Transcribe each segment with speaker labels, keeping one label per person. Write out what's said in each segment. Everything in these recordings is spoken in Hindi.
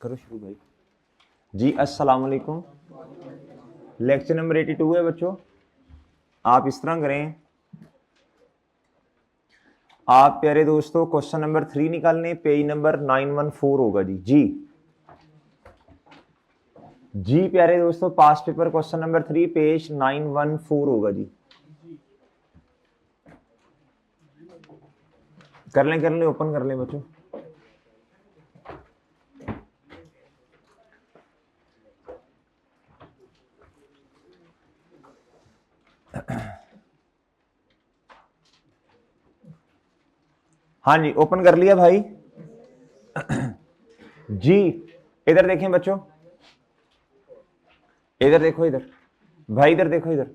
Speaker 1: करो शुरू भाई जी। अस्सलाम वालेकुम। लेक्चर नंबर 82 है बच्चों। आप इस तरह करें, आप प्यारे दोस्तों क्वेश्चन नंबर 3 निकालने, पेज नंबर 914 होगा जी। जी प्यारे दोस्तों, past paper question number 3 page 914 होगा जी। कर लें ओपन कर लें बच्चों। हाँ जी ओपन कर लिया भाई। जी इधर देखें बच्चों, इधर देखो, इधर भाई, इधर देखो, इधर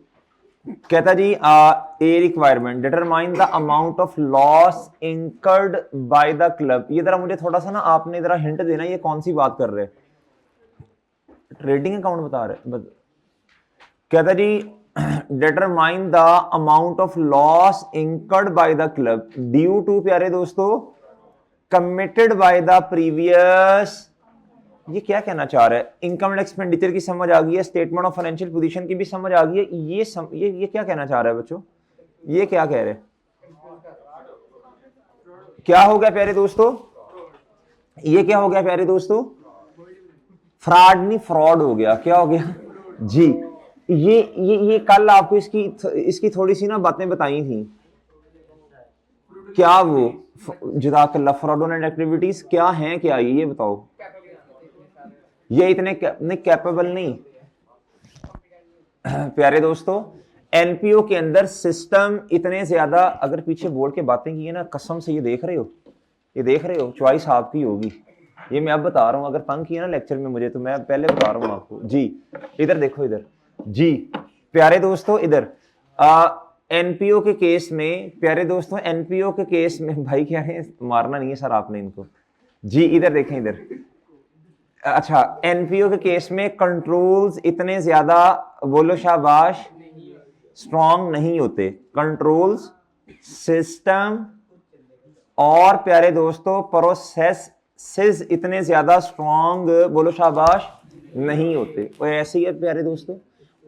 Speaker 1: कहता जी a requirement determine the amount of loss incurred by the club. ये जरा मुझे थोड़ा सा ना आपने जरा हिंट देना, ये कौन सी बात कर रहे हैं? ट्रेडिंग अकाउंट बता रहे। कहता जी determine the amount of loss incurred by the club due to प्यारे दोस्तों कमिटेड बाय द प्रीवियस। ये क्या कहना चाह रहा है? इनकम एंड एक्सपेंडिचर की समझ आ गई है, स्टेटमेंट ऑफ फाइनेंशियल पोजीशन की भी समझ आ गई है। ये क्या कहना चाह रहा है बच्चों? ये क्या कह रहे हैं? क्या हो गया प्यारे दोस्तों? ये क्या हो गया प्यारे दोस्तों? फ्रॉड नहीं, फ्रॉड हो गया। क्या हो गया जी? ये कल आपको इसकी थोड़ी सी ना बातें बताई थी। क्या वो जज़ाकल्लाह फ्रॉडुलेंट एक्टिविटीज क्या हैं? क्या ये बताओ। ये इतने नहीं कैपेबल नहीं प्यारे दोस्तों। एनपीओ के अंदर सिस्टम इतने ज्यादा, अगर पीछे बोल के बातें की है ना, कसम से ये देख रहे हो, ये देख रहे हो, चॉइस आपकी होगी। ये मैं अब बता रहा हूं, अगर तंग किया ना लेक्चर में मुझे तो मैं पहले बता रहा हूं आपको जी। इधर देखो, इधर जी प्यारे दोस्तों, इधर एनपीओ के केस में प्यारे दोस्तों, एनपीओ के केस में भाई क्या है, मारना नहीं है सर आपने इनको जी। इधर देखें, इधर अच्छा, एनपीओ के केस में कंट्रोल्स इतने ज्यादा, बोलो शाबाश, स्ट्रॉन्ग नहीं होते। कंट्रोल्स सिस्टम और प्यारे दोस्तों प्रोसेस इतने ज्यादा स्ट्रॉन्ग, बोलो शाबाश, नहीं होते। और ऐसे ही है प्यारे दोस्तों,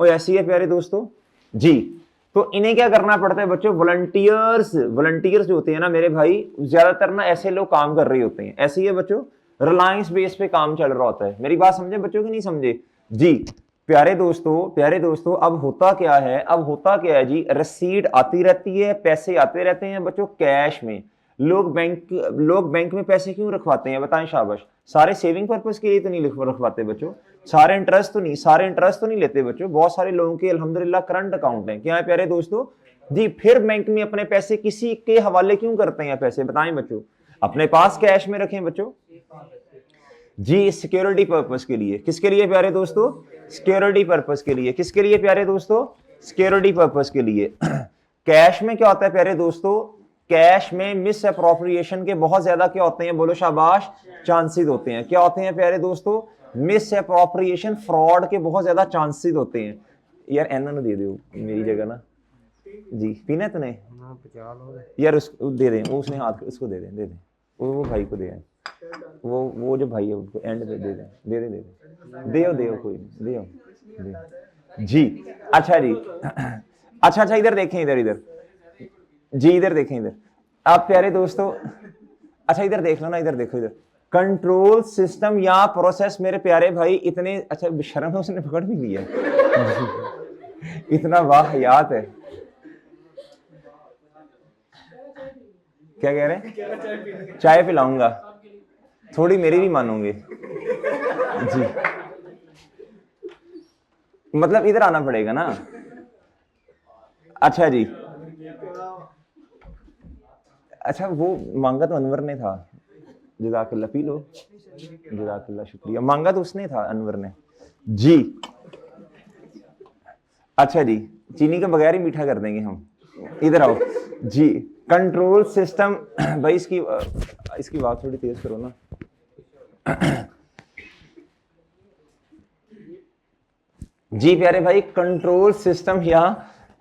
Speaker 1: और ऐसी है प्यारे दोस्तों जी। तो इन्हें क्या करना पड़ता है बच्चों? वॉलंटियर्स जो होते हैं ना मेरे भाई, ज्यादातर ना ऐसे लोग काम कर रहे होते हैं। ऐसे ही है बच्चों, रिलायंस बेस पे काम चल रहा होता है। मेरी बात समझे बच्चों कि नहीं समझे जी? प्यारे दोस्तों अब होता क्या है? अब होता क्या है जी? रसीद आती रहती है, पैसे आते रहते हैं बच्चों कैश में। लोग बैंक में पैसे क्यों रखवाते हैं बताएं शाबाश? सारे सेविंग पर्पस के लिए तो नहीं रखवाते बच्चों। सारे इंटरेस्ट तो नहीं लेते बच्चों। बहुत सारे लोगों के अल्हम्दुलिल्लाह करंट अकाउंट है। क्या है प्यारे दोस्तों जी? फिर बैंक में अपने पैसे किसी के हवाले क्यों करते हैं? पैसे बताएं बच्चों, अपने पास कैश में रखें बच्चों जी, सिक्योरिटी पर्पस के लिए। किसके लिए प्यारे दोस्तों? सिक्योरिटी पर्पस के लिए। किसके लिए प्यारे दोस्तों? सिक्योरिटी पर्पस के लिए। कैश में क्या होता है प्यारे दोस्तों? कैश में मिस अप्रोप्रिएशन के बहुत ज्यादा क्या होते हैं? बोलो शाबाश, चांसेस होते हैं। क्या होते हैं प्यारे दोस्तों? मिस अप्रोप्रिएशन, फ्रॉड के बहुत ज्यादा चांसेस होते हैं। यार एना दे दो मेरी जगह ना जी। पीना तूने यार, उसको दे दें, वो उसने हाथ उसको दे दें वो भाई को दे दें, वो जो भाई है उनको एंड पे दे दें दे कोई दे जी। अच्छा जी, अच्छा इधर देखें, इधर जी, इधर देखें, इधर आप प्यारे दोस्तों, अच्छा इधर देख लो ना, इधर देखो, इधर कंट्रोल सिस्टम या प्रोसेस मेरे प्यारे भाई इतने, अच्छा शर्म उसने पकड़ भी लिया इतना वाहियात है। क्या कह रहे हैं? चाय पिलाऊंगा, थोड़ी मेरी भी मानोगे जी। मतलब इधर आना पड़ेगा ना। अच्छा जी, अच्छा वो मांगा तो अनवर ने था। जज़ाकल्लाह, पी लो, जज़ाकल्लाह, शुक्रिया। मांगा तो उसने था, अनवर ने जी। अच्छा जी, चीनी के बगैर ही मीठा कर देंगे हम। इधर आओ जी। कंट्रोल सिस्टम भाई, इसकी बात थोड़ी तेज करो ना जी प्यारे भाई। कंट्रोल सिस्टम या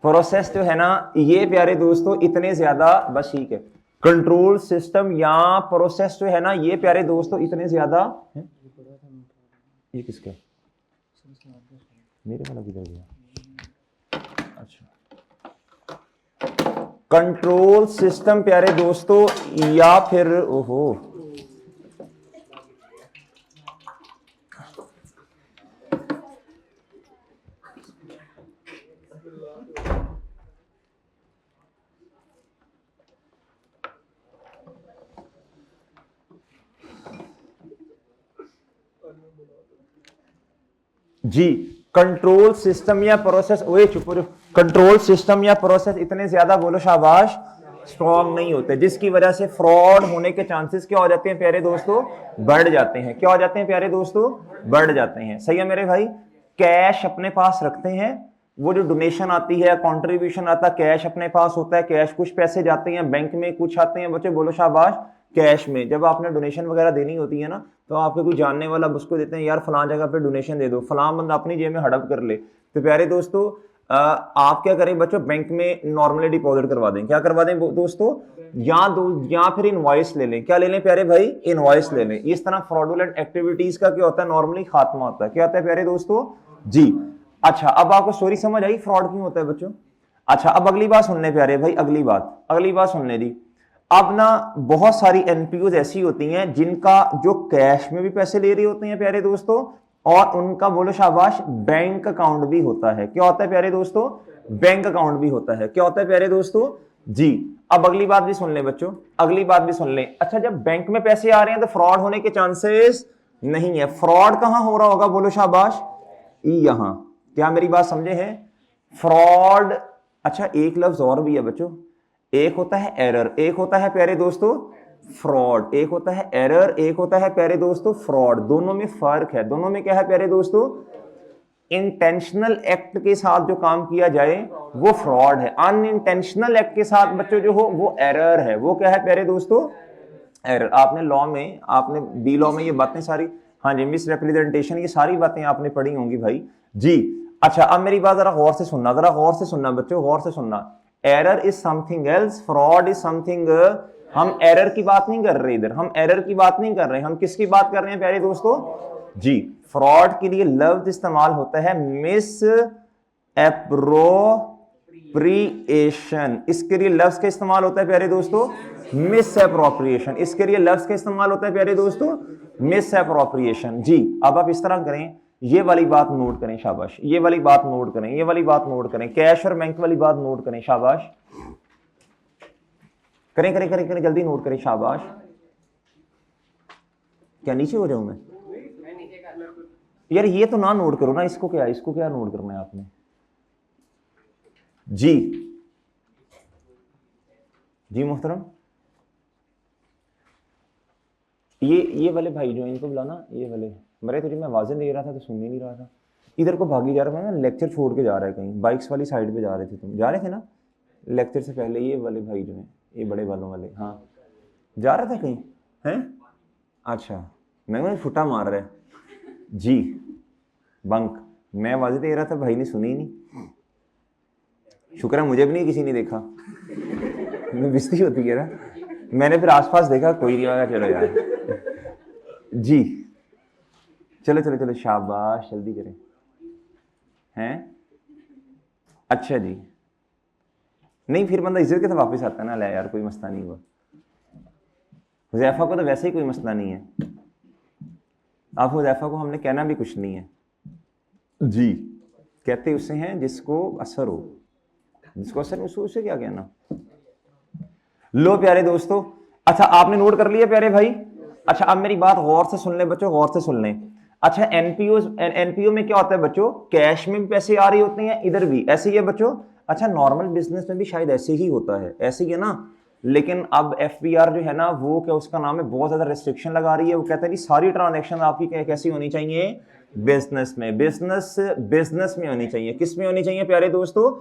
Speaker 1: प्रोसेस जो है ना, ये प्यारे दोस्तों इतने ज्यादा, बस ठीक है, कंट्रोल सिस्टम या प्रोसेस जो है ना, ये प्यारे दोस्तों इतने ज्यादा ये किसका है? मेरे वाला किधर गया? अच्छा, कंट्रोल सिस्टम प्यारे दोस्तों, या फिर ओहो जी, कंट्रोल सिस्टम या प्रोसेस, ओए चुप रहो, कंट्रोल सिस्टम या प्रोसेस इतने ज्यादा बोलो शाबाश स्ट्रॉन्ग नहीं होते, जिसकी वजह से फ्रॉड होने के चांसेस क्या हो जाते हैं प्यारे दोस्तों? बढ़ जाते हैं। क्या हो जाते हैं प्यारे दोस्तों? बढ़ जाते हैं। सही है मेरे भाई। कैश अपने पास रखते हैं, वो जो डोनेशन आती है, कंट्रीब्यूशन आता है, कैश अपने पास होता है, कैश कुछ पैसे जाते हैं बैंक में, कुछ आते हैं बच्चे बोलो शाबाश कैश में। जब आपने डोनेशन वगैरह देनी होती है ना, तो आपके कोई जानने वाला उसको देते हैं, यार फलां जगह पे डोनेशन दे दो, फलां बंदा अपनी जेब में हड़प कर ले। तो प्यारे दोस्तों आप क्या करें बच्चों, बैंक में नॉर्मली डिपॉजिट करवा दें। क्या करवा दें दोस्तों? या फिर इनवॉइस ले लें। क्या ले लें प्यारे भाई? इनवॉइस ले लें। इस तरह फ्रॉडुलेंट एक्टिविटीज का क्या होता है? नॉर्मली खात्मा होता है। क्या होता है प्यारे दोस्तों? जी। अच्छा, अब आपको स्टोरी समझ आई फ्रॉड क्यों होता है बच्चों? अच्छा, अब अगली बात सुन ले प्यारे भाई, अगली बात सुन ले जी। अब ना बहुत सारी एनपीओ ऐसी होती हैं जिनका जो कैश में भी पैसे ले रही होती हैं प्यारे दोस्तों, और उनका बोलो शाबाश बैंक अकाउंट भी होता है। क्या होता है प्यारे दोस्तों? बैंक अकाउंट भी होता है। क्या होता है प्यारे दोस्तों? जी। अब अगली बात भी सुन ले बच्चों, अगली बात भी सुन ले। अच्छा, जब बैंक में पैसे आ रहे हैं तो फ्रॉड होने के चांसेस नहीं है। फ्रॉड कहां हो रहा होगा बोलो शाबाश? यहां। क्या मेरी बात समझे हैं? फ्रॉड। अच्छा, एक लफ्ज और भी है बच्चों, एक होता है एरर, एक होता है प्यारे दोस्तों फ्रॉड। एक होता है एरर, एक होता है प्यारे दोस्तों फ्रॉड। दोनों में फर्क है। दोनों में क्या है प्यारे दोस्तों? इंटेंशनल एक्ट के साथ जो काम किया जाए वो फ्रॉड है, अनइंटेंशनल एक्ट के साथ बच्चों जो हो वो एरर है। वो क्या है प्यारे दोस्तों? एरर। आपने लॉ में, आपने बी लॉ में ये बातें सारी, हाँ जी, मिस रिप्रेजेंटेशन, ये सारी बातें आपने पढ़ी होंगी भाई जी। अच्छा, अब मेरी बात जरा गौर से सुनना, जरा गौर से सुनना बच्चों, गौर से सुनना। Error is something else, fraud is something. हम एरर की बात नहीं कर रहे इधर, हम एरर की बात नहीं कर रहे, हम किसकी बात कर रहे हैं प्यारे दोस्तों? जी। फ्रॉड के लिए लफ्ज इस्तेमाल होता है मिस एप्रोप्रिएशन। इसके लिए लफ्ज का इस्तेमाल होता है प्यारे दोस्तों मिस एप्रोप्रिएशन। इसके लिए लफ्ज का इस्तेमाल होता है प्यारे दोस्तों मिस एप्रोप्रिएशन। जी। अब आप इस तरह करें, ये वाली बात नोट करें शाबाश, ये वाली बात नोट करें, ये वाली बात नोट करें, कैश और बैंक वाली बात नोट करें शाबाश, करें करें करें करें, जल्दी नोट करें शाबाश। क्या नीचे हो जाऊं मैं? यार ये तो ना नोट करो ना, इसको क्या, इसको क्या नोट करना है आपने? जी जी मोहतरम, ये वाले भाई जो इनको बुलाना, ये वाले मरे, तुझे मैं आवाजें दे रहा था तो सुन ही नहीं रहा था। इधर को भागी जा रहा था ना, लेक्चर छोड़ के जा रहा है कहीं, बाइक्स वाली साइड पे जा रहे थे, तुम जा रहे थे ना लेक्चर से पहले? ये वाले भाई जो हैं, ये बड़े बालों वाले, हाँ जा रहा था कहीं हैं? अच्छा, मैं फुटा मार रहा है जी, बंक। मैं आवाजें दे रहा था, भाई ने सुनी ही नहीं। शुक्र है मुझे भी नहीं किसी ने देखा, मैं बिस्ती होती है ना। मैंने फिर आसपास देखा, कोई नहीं आया, चलो यार जी, चलो चलो चलो शाबाश, जल्दी करें हैं। अच्छा जी, नहीं फिर बंदा इज्जत के साथ वापस आता है ना, ले यार कोई मसला नहीं हुआ। हुज़ैफा को तो वैसे ही कोई मसला नहीं है, आप हुज़ैफा को हमने कहना भी कुछ नहीं है जी, कहते उससे हैं जिसको असर हो, जिसको असर हो उसे क्या कहना। लो प्यारे दोस्तों, अच्छा आपने नोट कर लिया प्यारे भाई। अच्छा अब मेरी बात गौर से सुन ले बच्चों, गौर से सुन लें। अच्छा एनपीओ में क्या होता है बच्चों? कैश में भी पैसे आ रही होते हैं, इधर भी ऐसे ही है बच्चों। अच्छा नॉर्मल बिजनेस में भी शायद ऐसे ही होता है, ऐसे ही है ना, लेकिन अब एफबीआर जो है ना, वो क्या उसका नाम है, बहुत ज्यादा रिस्ट्रिक्शन लगा रही है। वो कहता है कि सारी ट्रांजैक्शन आपकी कैसी होनी चाहिए? बिजनेस में, बिजनेस में होनी चाहिए। किस में होनी चाहिए प्यारे दोस्तों?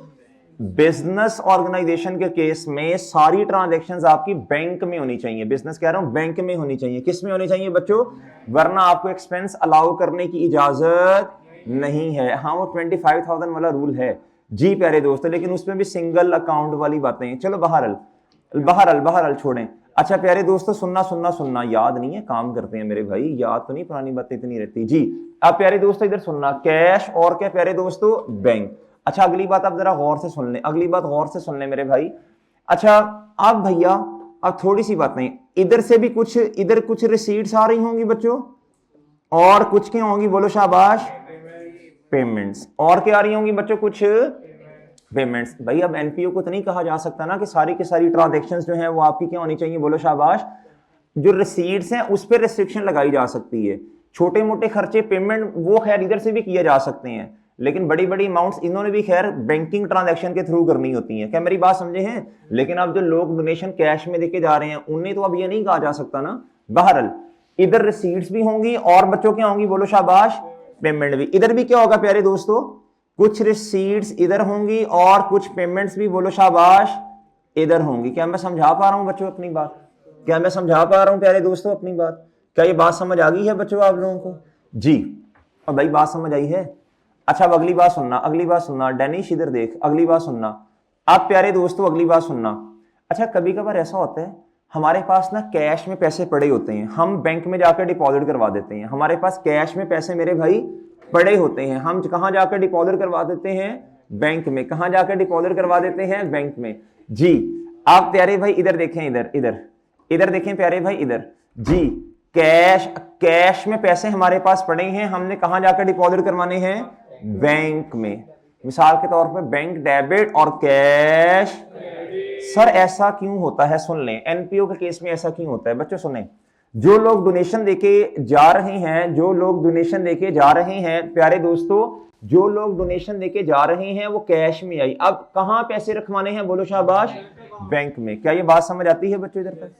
Speaker 1: बिजनेस ऑर्गेनाइजेशन के केस में सारी ट्रांजैक्शंस आपकी बैंक में होनी चाहिए। बिजनेस कह रहा हूं, बैंक में होनी चाहिए। किस में होनी चाहिए बच्चों? वरना आपको एक्सपेंस अलाउ करने की इजाजत नहीं है। हाँ वो 25,000 वाला रूल है जी प्यारे दोस्तों, लेकिन उसमें भी सिंगल अकाउंट वाली बातें हैं। चलो बहरहाल छोड़ें। अच्छा प्यारे दोस्तों, सुनना सुनना सुनना, याद नहीं है, काम करते हैं मेरे भाई, याद तो नहीं, पुरानी बातें इतनी रहती जी। अब प्यारे दोस्तों इधर सुनना, कैश और क्या प्यारे दोस्तों, बैंक। अच्छा अगली बात आप जरा गौर से सुन लें, अगली बात गौर से सुन लें मेरे भाई। अच्छा अब भैया, अब थोड़ी सी बातें, इधर से भी कुछ, इधर कुछ रिसीट्स आ रही होंगी बच्चों, और कुछ क्या होंगी, बोलो शाबाश, पेमेंट्स। और क्या आ रही होंगी बच्चों, कुछ पेमेंट्स। भाई अब एनपीओ को तो नहीं कहा जा सकता ना कि सारी की सारी ट्रांजैक्शंस जो है वो आपकी क्या होनी चाहिए, बोलो शाबाश। जो रिसीट्स हैं उस पर रिस्ट्रिक्शन लगाई जा सकती है, छोटे मोटे खर्चे पेमेंट वो खैर इधर से भी किए जा सकते हैं, लेकिन बड़ी बड़ी अमाउंट्स इन्होंने भी खैर बैंकिंग ट्रांजैक्शन के थ्रू करनी होती है। क्या मेरी बात समझे हैं? लेकिन अब जो लोग डोनेशन कैश में देके जा रहे हैं उन्हें तो अब ये नहीं कहा जा सकता ना। बहरहाल इधर रिसीट्स भी होंगी और बच्चों क्या होंगी, बोलो शाबाश, पेमेंट भी। इधर भी क्या होगा प्यारे दोस्तों, कुछ रिसीट्स इधर होंगी और कुछ पेमेंट्स भी, बोलो शाबाश, इधर होंगी। क्या मैं समझा पा रहा हूं बच्चों अपनी बात? क्या मैं समझा पा रहा हूं प्यारे दोस्तों अपनी बात? क्या ये बात समझ आ गई है बच्चों आप लोगों को? जी अब भाई बात समझ आई है। अच्छा अब अगली बात सुनना, अगली बात सुनना, डैनिश इधर देख, अगली बात सुनना आप प्यारे दोस्तों, अगली बात सुनना। अच्छा कभी कभार ऐसा होता है हमारे पास ना कैश में पैसे पड़े होते हैं, हम बैंक में जाकर डिपॉजिट करवा देते हैं, हमारे पास कैश में पैसे मेरे भाई पड़े होते हैं, हम कहां जाकर डिपॉजिट करवा देते हैं, बैंक में। कहां जाकर डिपॉजिट करवा देते हैं, बैंक में। जी आप प्यारे भाई इधर देखें, इधर इधर इधर देखें प्यारे भाई, इधर जी, कैश, कैश में पैसे हमारे पास पड़े हैं, हमने कहां जाकर डिपॉजिट करवाने हैं, बैंक में। मिसाल के तौर पे बैंक डेबिट और कैश। सर ऐसा क्यों होता है, सुन लें, एनपीओ के केस में ऐसा क्यों होता है बच्चों, सुने। जो लोग डोनेशन देके जा रहे हैं, जो लोग डोनेशन देके जा रहे हैं प्यारे दोस्तों, जो लोग डोनेशन देके जा रहे हैं वो कैश में आई, अब कहां पैसे रखवाने हैं, बोलो शाबाश, बैंक में। क्या ये बात समझ आती है बच्चों इधर तक?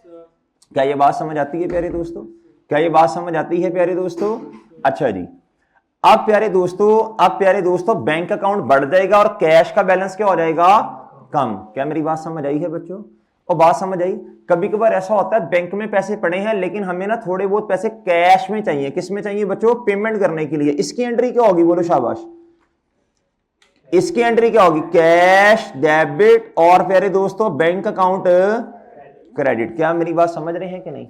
Speaker 1: क्या ये बात समझ आती है प्यारे दोस्तों? क्या ये बात समझ आती है प्यारे दोस्तों? अच्छा जी अब प्यारे दोस्तों, अब प्यारे दोस्तों बैंक अकाउंट बढ़ जाएगा और कैश का बैलेंस क्या हो जाएगा, कम। क्या मेरी बात समझ आई है बच्चों? और बात समझ आई। कभी कभार ऐसा होता है बैंक में पैसे पड़े हैं लेकिन हमें ना थोड़े बहुत पैसे कैश में चाहिए, किस में चाहिए बच्चों, पेमेंट करने के लिए। इसकी एंट्री क्या होगी, बोलो शाबाश, इसकी एंट्री क्या होगी, कैश डेबिट और प्यारे दोस्तों बैंक अकाउंट क्रेडिट। क्या मेरी बात समझ रहे हैं कि नहीं?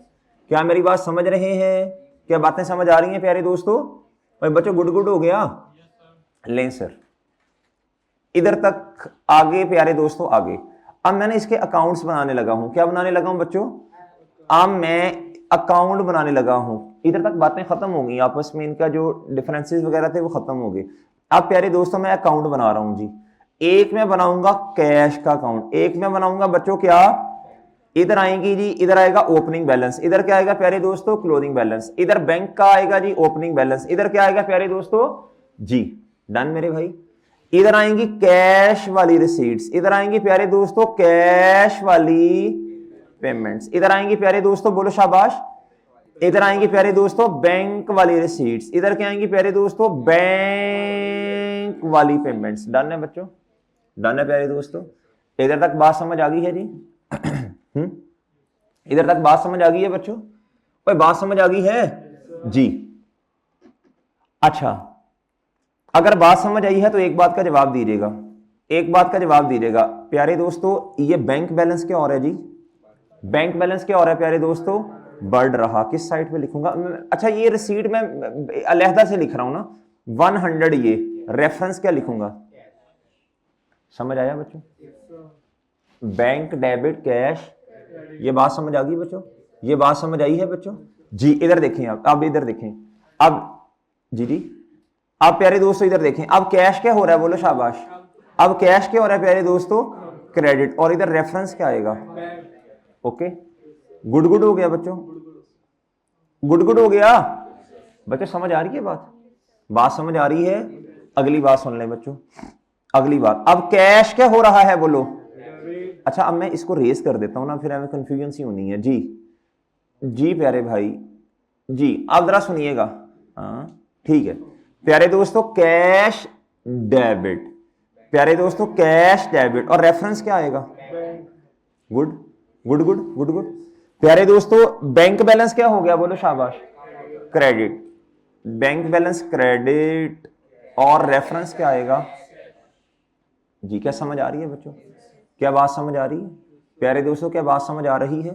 Speaker 1: क्या मेरी बात समझ रहे हैं? क्या बातें समझ आ रही हैं प्यारे दोस्तों? भाई बच्चों गुड गुड हो गया? लें सर इधर तक आगे प्यारे दोस्तों, आगे। अब मैंने इसके अकाउंट्स बनाने लगा हूं। क्या बनाने लगा हूं बच्चों? अब मैं अकाउंट बनाने लगा हूं। इधर तक बातें खत्म हो गई, आपस में इनका जो डिफरेंसेस वगैरह थे वो खत्म हो गए। अब प्यारे दोस्तों मैं अकाउंट बना रहा हूं जी। एक मैं बनाऊंगा कैश का अकाउंट, एक मैं बनाऊंगा बच्चों क्या, इधर आएंगी जी, इधर आएगा ओपनिंग बैलेंस, इधर क्या आएगा प्यारे दोस्तों, क्लोजिंग बैलेंस। इधर बैंक का आएगा जी ओपनिंग बैलेंस, इधर क्या आएगा प्यारे दोस्तों, जी डन मेरे भाई। इधर आएंगी कैश वाली रिसीट्स, इधर आएंगी प्यारे दोस्तों कैश वाली पेमेंट्स, इधर आएंगी प्यारे दोस्तों, बोलो शाबाश, इधर आएंगी प्यारे दोस्तों बैंक वाली रिसीट्स, इधर क्या आएंगी प्यारे दोस्तों, बैंक वाली पेमेंट्स। डन है बच्चों? डन है प्यारे दोस्तों? इधर तक बात समझ आ गई है जी? इधर तक बात समझ आ गई है बच्चों? कोई बात समझ आ गई है जी? अच्छा अगर बात समझ आई है तो एक बात का जवाब दीजिएगा, एक बात का जवाब दीजिएगा प्यारे दोस्तों, ये बैंक बैलेंस क्या हो रहा है जी, बैंक बैलेंस क्या हो रहा है प्यारे दोस्तों, बढ़ रहा। किस साइड पे लिखूंगा? अच्छा ये रिसीट में अलहदा से लिख रहा हूं ना, 100, ये रेफरेंस क्या लिखूंगा, समझ आया बच्चों? बैंक डेबिट कैश, ये बात समझ आ गई बच्चों? ये बात समझ आई है बच्चों? जी इधर देखें, अब इधर देखें, अब जी जी अब प्यारे दोस्तों इधर देखें, अब कैश क्या हो रहा है, बोलो शाबाश, अब कैश क्या हो रहा है प्यारे दोस्तों, क्रेडिट, और इधर रेफरेंस क्या आएगा, ओके। गुड गुड हो गया बच्चों? गुड गुड हो गया बच्चों? समझ आ रही है बात? बात समझ आ रही है? अगली बात सुन ले बच्चों, अगली बात। अब कैश क्या हो रहा है, बोलो। अच्छा अब मैं इसको रेस कर देता हूं ना, फिर हमें कंफ्यूजन सी होनी है जी। जी प्यारे भाई जी आप जरा सुनिएगा, हाँ ठीक है प्यारे दोस्तों, कैश डेबिट, प्यारे दोस्तों कैश डेबिट, और रेफरेंस क्या आएगा, good good good good good. प्यारे दोस्तों बैंक बैलेंस क्या हो गया, बोलो शाबाश, क्रेडिट, बैंक बैलेंस क्रेडिट, और रेफरेंस क्या आएगा जी। क्या समझ आ रही है बच्चों? क्या बात समझ आ रही है प्यारे दोस्तों? क्या बात समझ आ रही है?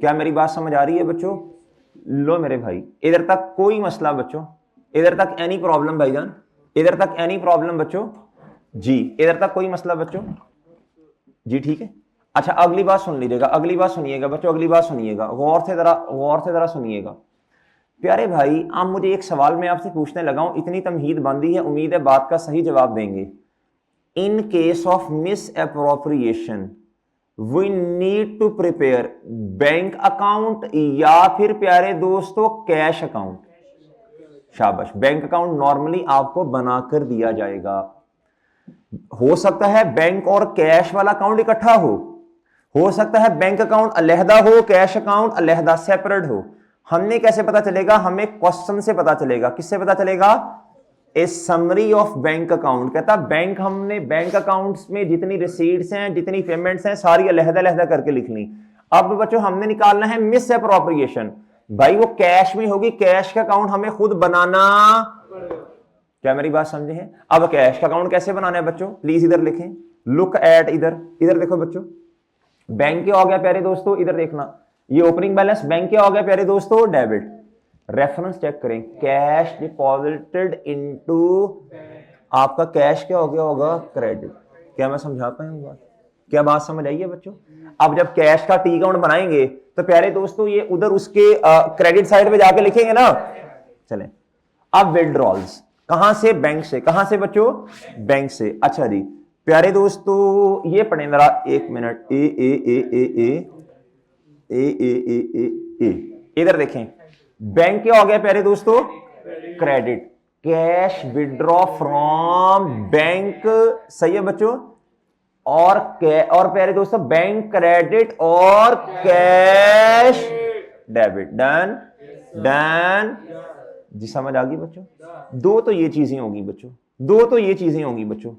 Speaker 1: क्या मेरी बात समझ आ रही है बच्चों? लो मेरे भाई, इधर तक कोई मसला बच्चों? इधर तक एनी प्रॉब्लम भाईजान? इधर तक एनी प्रॉब्लम बच्चों? जी, इधर तक कोई मसला बच्चों? जी ठीक है। अच्छा अगली बात सुन लीजिएगा, अगली बात सुनिएगा बच्चों, अगली बात सुनिएगा, गौर से जरा सुनिएगा प्यारे भाई। अब मुझे एक सवाल मैं आपसे पूछने लगा हूं, इतनी तमहीद बंदी है, उम्मीद है बात का सही जवाब देंगे। In case of misappropriation we need to prepare bank account या फिर प्यारे दोस्तों कैश अकाउंट? शाबाश, बैंक अकाउंट नॉर्मली आपको बनाकर दिया जाएगा। हो सकता है बैंक और कैश वाला अकाउंट इकट्ठा हो सकता है बैंक अकाउंट अलहदा हो, कैश अकाउंट अलहदा सेपरेट हो। हमें कैसे पता चलेगा? हमें क्वेश्चन से पता चलेगा। किससे पता चलेगा? ए समरी ऑफ बैंक अकाउंट। कहता बैंक, हमने बैंक अकाउंट्स में जितनी रिसीट्स हैं, जितनी पेमेंट्स हैं, सारी अलहदा अलहदा करके लिख ली। अब बच्चों हमने निकालना है मिस अप्रोप्रिएशन। भाई वो कैश में होगी, कैश का अकाउंट हमें खुद बनाना। क्या मेरी बात समझे हैं? अब कैश का अकाउंट कैसे बनाना है बच्चों? प्लीज इधर लिखें, लुक एट, इधर देखो बच्चों। बैंक क्या हो गया प्यारे दोस्तों? इधर देखना, ये ओपनिंग बैलेंस बैंक क्या हो गया प्यारे दोस्तों? डेबिट। रेफरेंस चेक करें, कैश डिपॉजिटेड इनटू, आपका कैश क्या हो गया होगा? क्रेडिट। क्या मैं समझा पाया हूं बात? क्या बात समझ आई है बच्चों? अब जब कैश का टी अकाउंट बनाएंगे तो प्यारे दोस्तों ये उधर उसके क्रेडिट साइड पे जाके लिखेंगे ना। चलें, अब विड्रॉल्स कहां से? बैंक से। कहां से बच्चों? बैंक से। अच्छा जी प्यारे दोस्तों ये पढ़ें जरा, एक मिनट। ए ए ए ए ए ए ए ए ए ए इधर देखें, बैंक क्या हो गया प्यारे दोस्तों? Credit. Cash withdraw from bank, सही है बच्चों। और प्यारे दोस्तों बैंक क्रेडिट और कैश डेबिट। डन जी, समझ आ गई बच्चों? दो तो ये चीजें होंगी बच्चों,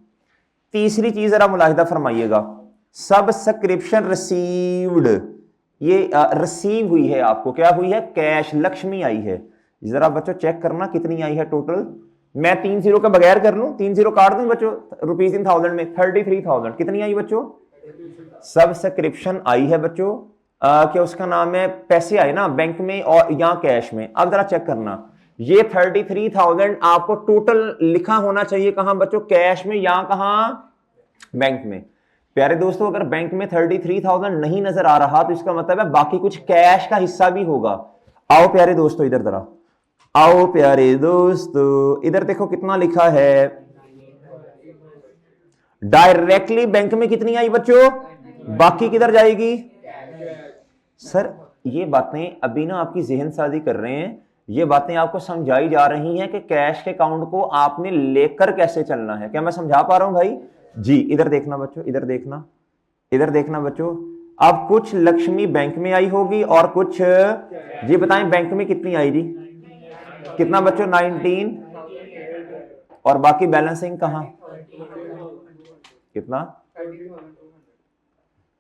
Speaker 1: तीसरी चीज जरा मुलाहिदा फरमाइएगा, सब्सक्रिप्शन रिसीव्ड। ये रिसीव हुई है आपको, क्या हुई है? कैश, लक्ष्मी आई है। जरा बच्चों चेक करना कितनी आई है टोटल। मैं 3 जीरो के बगैर कर लूं, 3 जीरो काट दूं बच्चों, रुपीज इन थाउजेंड में 33,000 कितनी आई बच्चों? सब्सक्रिप्शन आई है बच्चों। क्या उसका नाम है? पैसे आए ना बैंक में और या कैश में। अब जरा चेक करना, ये 33,000 आपको टोटल लिखा होना चाहिए कहां बच्चों? कैश में या कहां? बैंक में। प्यारे दोस्तों अगर बैंक में 33,000 नहीं नजर आ रहा तो इसका मतलब है बाकी कुछ कैश का हिस्सा भी होगा। आओ प्यारे दोस्तों इधर जरा, आओ प्यारे दोस्तों इधर देखो कितना लिखा है। डायरेक्टली बैंक में कितनी आई बच्चों? बाकी किधर जाएगी? सर ये बातें अभी ना आपकी जहन साजी कर रहे हैं, ये बातें आपको समझाई जा रही हैं कि कैश के अकाउंट को आपने लेकर कैसे चलना है। क्या मैं समझा पा रहा हूं भाई? जी इधर देखना बच्चों, इधर देखना बच्चों। अब कुछ लक्ष्मी बैंक में आई होगी और कुछ, जी बताएं बैंक में कितनी आई जी? कितना बच्चों? 19। और बाकी बैलेंसिंग कहां? कितना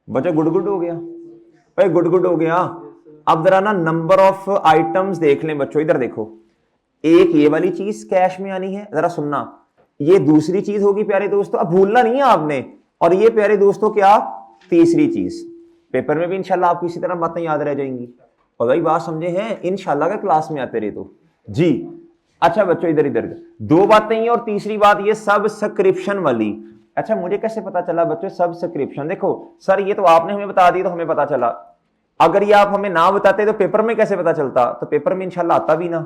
Speaker 1: बच्चों? गुड हो गया भाई, गुड हो गया। अब जरा ना नंबर ऑफ आइटम्स देख लें बच्चों, इधर देखो, एक ये वाली चीज कैश में आनी है, जरा सुनना, ये दूसरी चीज होगी प्यारे दोस्तों, अब भूलना नहीं है आपने। और ये प्यारे दोस्तों क्या? तीसरी चीज। पेपर में भी इंशाल्लाह आपको इसी तरह बातें याद रह जाएंगी। और भाई बात समझे हैं? इंशाल्लाह का क्लास में आते रहे तो जी। अच्छा बच्चों इधर दो बातें ही, और तीसरी बात ये सब्सक्रिप्शन वाली। अच्छा मुझे कैसे पता चला बच्चों सब्सक्रिप्शन? देखो सर ये तो आपने हमें बता दी तो हमें पता चला, अगर ये आप हमें ना बताते तो पेपर में कैसे पता चलता? तो पेपर में इंशाल्लाह आता भी ना,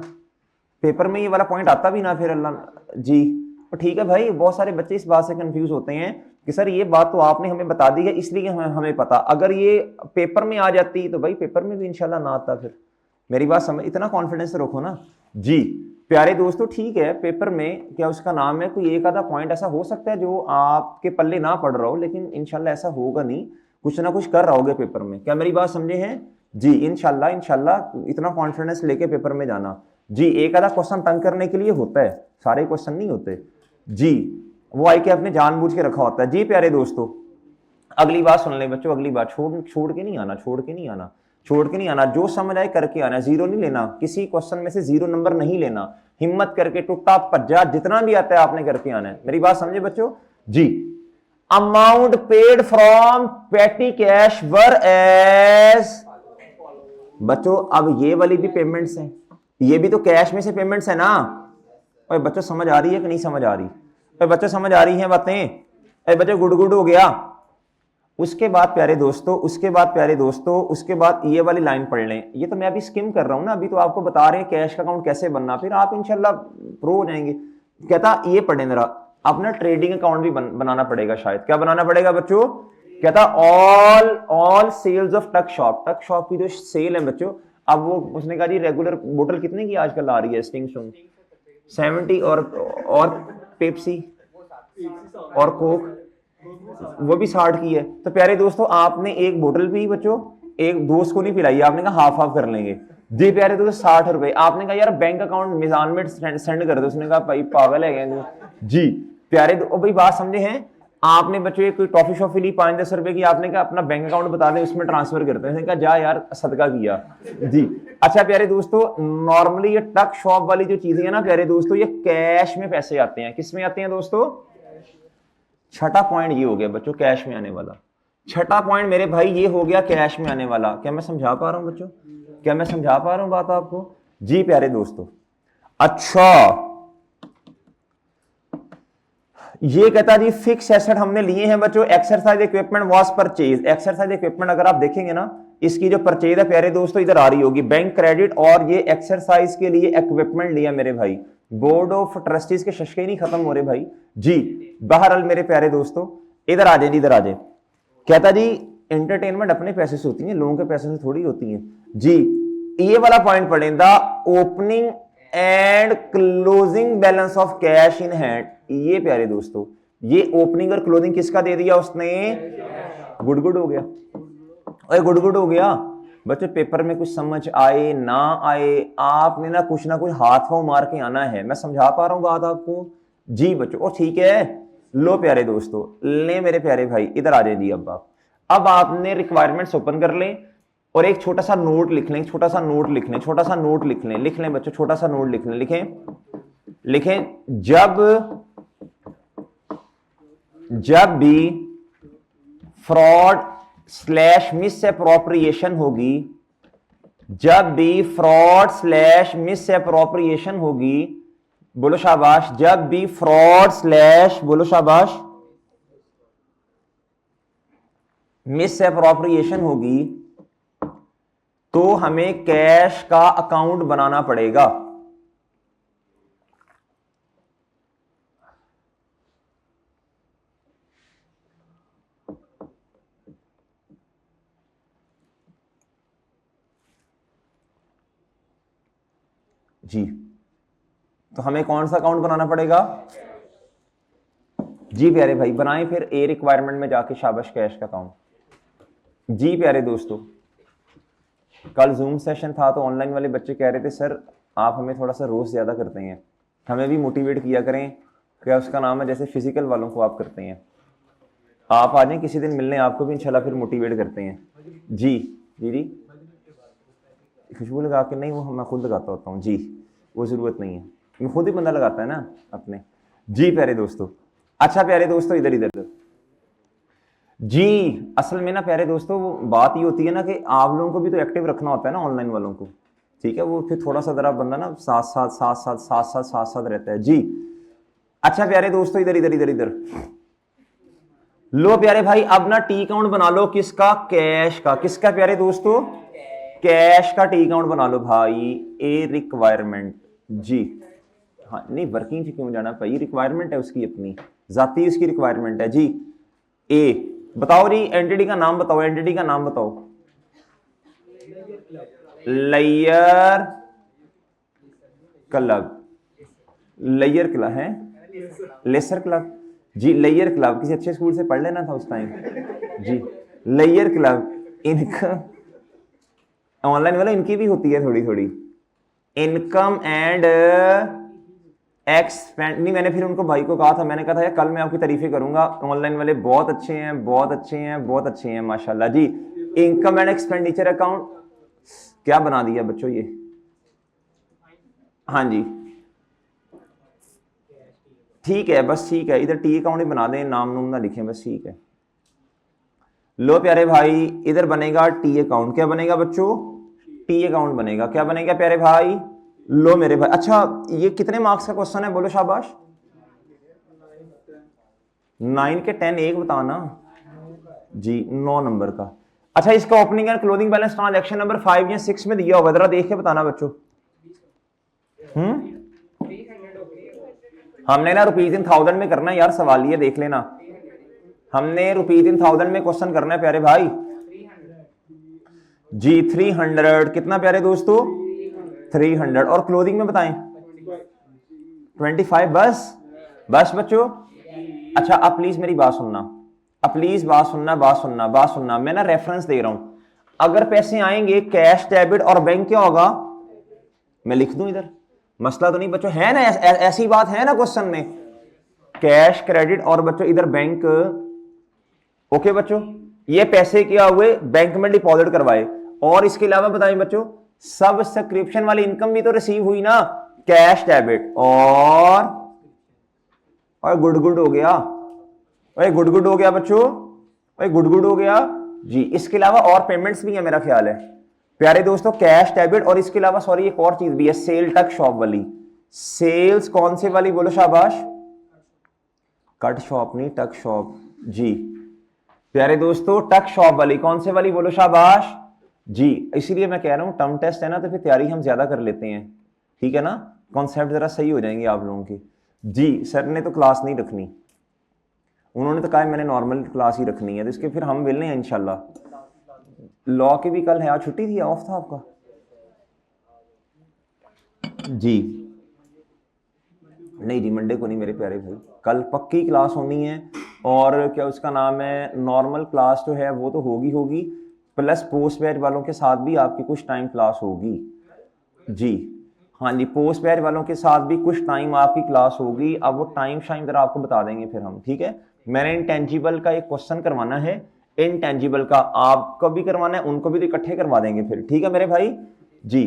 Speaker 1: पेपर में ये वाला पॉइंट आता भी ना फिर। अल्लाह जी ठीक है भाई, बहुत सारे बच्चे इस बात से कंफ्यूज होते हैं कि सर ये बात तो आपने हमें बता दी है इसलिए हमें पता, अगर ये पेपर में आ जाती तो भाई पेपर में भी इंशाल्लाह ना आता फिर। मेरी बात समझ, इतना कॉन्फिडेंस रखो ना जी। प्यारे दोस्तों ठीक है, पेपर में क्या उसका नाम है, कोई एक आधा पॉइंट ऐसा हो सकता है जो आपके पल्ले ना पड़ रहा हो, लेकिन इंशाल्लाह ऐसा होगा नहीं, कुछ ना कुछ कर रहोगे पेपर में। क्या मेरी बात समझे हैं जी? इंशाल्लाह इतना कॉन्फिडेंस लेके पेपर में जाना जी। एक आधा क्वेश्चन तंग करने के लिए होता है, सारे क्वेश्चन नहीं होते जी, वो आई के आपने जानबूझ के रखा होता है जी। प्यारे दोस्तों अगली बात सुन ले बच्चों, अगली बात छोड़ के नहीं आना, जो समझ आए करके आना, जीरो नहीं लेना, किसी क्वेश्चन में से 0 नंबर नहीं लेना, हिम्मत करके टुट्टा पज्जा जितना भी आता है आपने करके आना है। मेरी बात समझे बच्चों जी। Amount paid from petty cash were as, बच्चों अब ये वाली भी पेमेंट्स हैं, ये भी तो कैश में से पेमेंट्स है ना। और बच्चों समझ आ रही है कि नहीं समझ आ रही? और बच्चों समझ आ रही हैं बातें? अरे बच्चों गुड गुड हो गया। उसके बाद प्यारे दोस्तों, उसके बाद ये वाली लाइन पढ़ लें। ये तो मैं अभी स्किम कर रहा हूं ना, अभी तो आपको बता रहे हैं कैश का अकाउंट कैसे बनना, फिर आप इंशाल्लाह प्रो हो जाएंगे। कहता ये पढ़े जरा, अपना ट्रेडिंग अकाउंट भी बनाना पड़ेगा शायद। क्या बनाना पड़ेगा बच्चों? कहता ऑल सेल्स ऑफ टक शॉप की जो सेल है बच्चों, अब वो उसने कहा जी रेगुलर बोतल कितने की आजकल आ रही है स्टिंग स्टूंग? 70 और पेप्सी और कोक वो भी 60 की है। तो प्यारे दोस्तों आपने एक बोतल पी बच्चों, एक दोस्त को नहीं पिलाई, आपने कहा हाफ हाफ कर लेंगे जी। प्यारे दोस्तों 60 रुपए। आपने कहा यार बैंक अकाउंट मिजान में सेंड कर दो, उसने कहा भाई पागल है क्या जी। प्यारे भाई बात समझे हैं आपने बच्चों? कोई टॉफी शॉफी ली 5-10 रुपए की, आपने कहा अपना बैंक अकाउंट बता दें उसमें ट्रांसफर करते हैं, कहा जा यार सदका किया जी। अच्छा प्यारे दोस्तों नॉर्मली ये टक शॉप वाली जो चीजें है ना प्यारे दोस्तों, ये कैश में पैसे आते हैं। किस में आते हैं दोस्तों? छठा पॉइंट ये हो गया बच्चों कैश में आने वाला। छठा पॉइंट मेरे भाई ये हो गया कैश में आने वाला। क्या मैं समझा पा रहा हूं बच्चों? क्या मैं समझा पा रहा हूं बात आपको जी प्यारे दोस्तों? अच्छा ये कहता जी फिक्स एसेट हमने लिए हैं बच्चों, exercise equipment was purchase. Exercise equipment अगर आप देखेंगे ना, इसकी जो परचेज है प्यारे दोस्तों इधर आ रही होगी, बैंक क्रेडिट, और ये एक्सरसाइज के लिए इक्विपमेंट लिया मेरे भाई। बोर्ड ऑफ ट्रस्टीज के शशके नहीं खत्म हो रहे भाई जी। बहरहाल मेरे प्यारे दोस्तों इधर आ जाए जी, इधर आ जाए। कहता जी एंटरटेनमेंट अपने पैसे से होती है, लोगों के पैसे से थोड़ी होती है जी। ये वाला पॉइंट पढ़े, the opening and closing balance of cash in hand. ये प्यारे दोस्तों ये ओपनिंग और क्लोजिंग किसका दे दिया उसने? गुड गुड हो गया। अरे गुड गुड हो गया बच्चे। पेपर में कुछ समझ आए ना आए, आपने ना कुछ हाथ पांव मार के आना है। मैं समझा पा रहा हूं बात आपको जी बच्चों? और ठीक है लो प्यारे दोस्तों, ले मेरे प्यारे भाई इधर आ जाए जी। अब आपने रिक्वायरमेंट्स ओपन कर लें और एक छोटा सा नोट लिख लें, छोटा सा नोट लिख लें बच्चों, छोटा सा नोट लिख लें। लिखें जब भी फ्रॉड स्लैश मिस एप्रोप्रिएशन होगी, जब भी फ्रॉड स्लैश मिस एप्रोप्रिएशन होगी, बोलो शाबाश, जब भी फ्रॉड स्लैश बोलो शाबाश मिस एप्रोप्रिएशन होगी तो हमें कैश का अकाउंट बनाना पड़ेगा। जी तो हमें कौन सा अकाउंट बनाना पड़ेगा जी प्यारे भाई? बनाएं फिर ए रिक्वायरमेंट में जाके शाबाश कैश का अकाउंट जी। प्यारे दोस्तों कल जूम सेशन था तो ऑनलाइन वाले बच्चे कह रहे थे सर आप हमें थोड़ा सा रोज ज्यादा करते हैं, हमें भी मोटिवेट किया करें। क्या उसका नाम है जैसे फिजिकल वालों को आप करते हैं, आप आ जाएं किसी दिन मिलने, आपको भी इंशाल्लाह फिर मोटिवेट करते हैं जी। जी जी खुशबू लगा के नहीं, वो मैं खुद लगाता होता हूँ जी, वो जरूरत नहीं है, मैं खुद ही बंदा लगाता है ना अपने जी प्यारे दोस्तों। अच्छा प्यारे दोस्तों इधर इधर जी, असल में ना प्यारे दोस्तों वो बात ये होती है ना कि आप लोगों को भी तो एक्टिव रखना होता है ना ऑनलाइन वालों को, ठीक है? वो फिर थोड़ा सा जरा बंदा ना साथ रहता है जी। अच्छा प्यारे दोस्तों इधर इधर इधर इधर लो प्यारे भाई, अब ना टी अकाउंट बना लो। किसका? कैश का। किसका प्यारे दोस्तों? कैश का टी अकाउंट बना लो भाई। ए रिक्वायरमेंट जी, हाँ नहीं वर्किंग क्यों जाना भाई, रिक्वायरमेंट है उसकी अपनी जाती, उसकी रिक्वायरमेंट है जी। ए बताओ जी, एंटिटी का नाम बताओ, एंटिटी का नाम बताओ। लेयर क्लब, लेयर क्लब है, लेसर क्लब जी, लेयर क्लब किसी अच्छे स्कूल से पढ़ लेना था उस टाइम जी। लेयर क्लब इनका ऑनलाइन वाला इनकी भी होती है थोड़ी थोड़ी, इनकम एंड एक्सपेंड। नहीं मैंने फिर उनको भाई को कहा था, मैंने कहा था यार कल मैं आपकी तारीफें करूंगा, ऑनलाइन वाले बहुत अच्छे हैं, बहुत अच्छे हैं, बहुत अच्छे हैं माशाल्लाह जी। इनकम एंड एक्सपेंडिचर अकाउंट क्या बना दिया बच्चों ये? हाँ जी ठीक है, बस ठीक है, इधर टी अकाउंट ही बना दें, नाम नूम ना लिखें, बस ठीक है। लो प्यारे भाई इधर बनेगा टी अकाउंट। क्या बनेगा बच्चों? टी अकाउंट बनेगा। क्या बनेगा प्यारे भाई? लो मेरे भाई, अच्छा ये कितने मार्क्स का क्वेश्चन है, बोलो शाबाश। 9 के 10 एक बताना जी, 9 नंबर का। अच्छा इसका opening and closing balance transaction number 5 या 6 में दिया होगा, जरा देख के बताना बच्चों। हमने ना ₹1000 में करना है यार, सवाल ये देख लेना, हमने ₹1000 में क्वेश्चन करना है प्यारे भाई जी। 300 कितना प्यारे दोस्तों? 300। और क्लोजिंग में बताएं 25। बस बस बच्चों। अच्छा अब प्लीज मेरी बात सुनना, अब प्लीज बात सुनना, बात सुनना, बात सुनना, मैं ना रेफरेंस दे रहा हूं। अगर पैसे आएंगे कैश, डेबिट और बैंक, क्या होगा? मैं लिख दूं इधर, मसला तो नहीं बच्चों, है ना? ऐसी बात है ना क्वेश्चन में, कैश, क्रेडिट और बच्चों इधर बैंक। ओके बच्चों, ये पैसे क्या हुए? बैंक में डिपॉजिट करवाए। और इसके अलावा बताएं बच्चों, सब्सक्रिप्शन वाली इनकम भी तो रिसीव हुई ना, कैश, डेबिट और गुड गुड हो गया, गुड गुड हो गया बच्चों, गुड गुड हो गया जी। इसके अलावा और पेमेंट्स भी है मेरा ख्याल है प्यारे दोस्तों, कैश, डेबिट और इसके अलावा सॉरी एक और चीज भी है, सेल टक शॉप वाली। सेल्स कौन से वाली, बोलो शाबाश। कट शॉप नहीं, टक शॉप जी प्यारे दोस्तों, टक शॉप वाली। कौन से वाली, बोलो शाबाश जी। इसीलिए मैं कह रहा हूं टर्म टेस्ट है ना, तो फिर तैयारी हम ज्यादा कर लेते हैं, ठीक है ना, कॉन्सेप्ट जरा सही हो जाएंगे आप लोगों के जी। सर ने तो क्लास नहीं रखनी, उन्होंने तो कहा मैंने नॉर्मल क्लास ही रखनी है, तो इसके फिर हम मिलने हैं इंशाल्लाह। लॉ की भी कल है, आज छुट्टी थी, ऑफ था आपका जी? नहीं जी, मंडे को नहीं मेरे प्यारे भाई, कल पक्की क्लास होनी है। और क्या उसका नाम है, नॉर्मल क्लास जो है वो तो होगी होगी, प्लस पोस्ट बैच वालों के साथ भी आपकी कुछ टाइम क्लास होगी जी। हाँ जी, पोस्ट बैच वालों के साथ भी कुछ टाइम आपकी क्लास होगी। अब वो टाइम शाइम जरा आपको बता देंगे फिर हम, ठीक है। मैंने इंटेंजिबल का एक क्वेश्चन करवाना है, इंटेंजिबल का आपको भी करवाना है, उनको भी तो इकट्ठे करवा देंगे फिर, ठीक है मेरे भाई जी।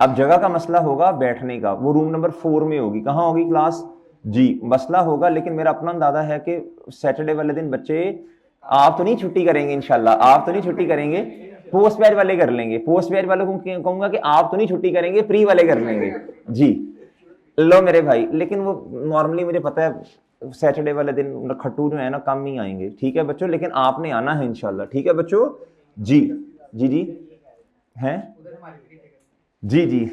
Speaker 1: अब जगह का मसला होगा बैठने का, वो रूम नंबर 4 में होगी। कहाँ होगी क्लास जी? मसला होगा, लेकिन मेरा अपना अंदाजा है कि सैटरडे वाले दिन बच्चे आप तो नहीं छुट्टी करेंगे इंशाल्लाह, आप तो नहीं छुट्टी करेंगे, पोस्ट बैच वाले कर लेंगे। पोस्ट बैच वालों को कहूंगा कि आप तो नहीं छुट्टी करेंगे, प्री वाले कर लेंगे जी। लो मेरे भाई, लेकिन वो नॉर्मली मुझे पता है सैटरडे वाले दिन खट्टू जो है ना कम ही आएंगे, ठीक है बच्चों, लेकिन आपने आना है इंशाल्लाह, ठीक है बच्चों जी। जी जी हैं जी जी।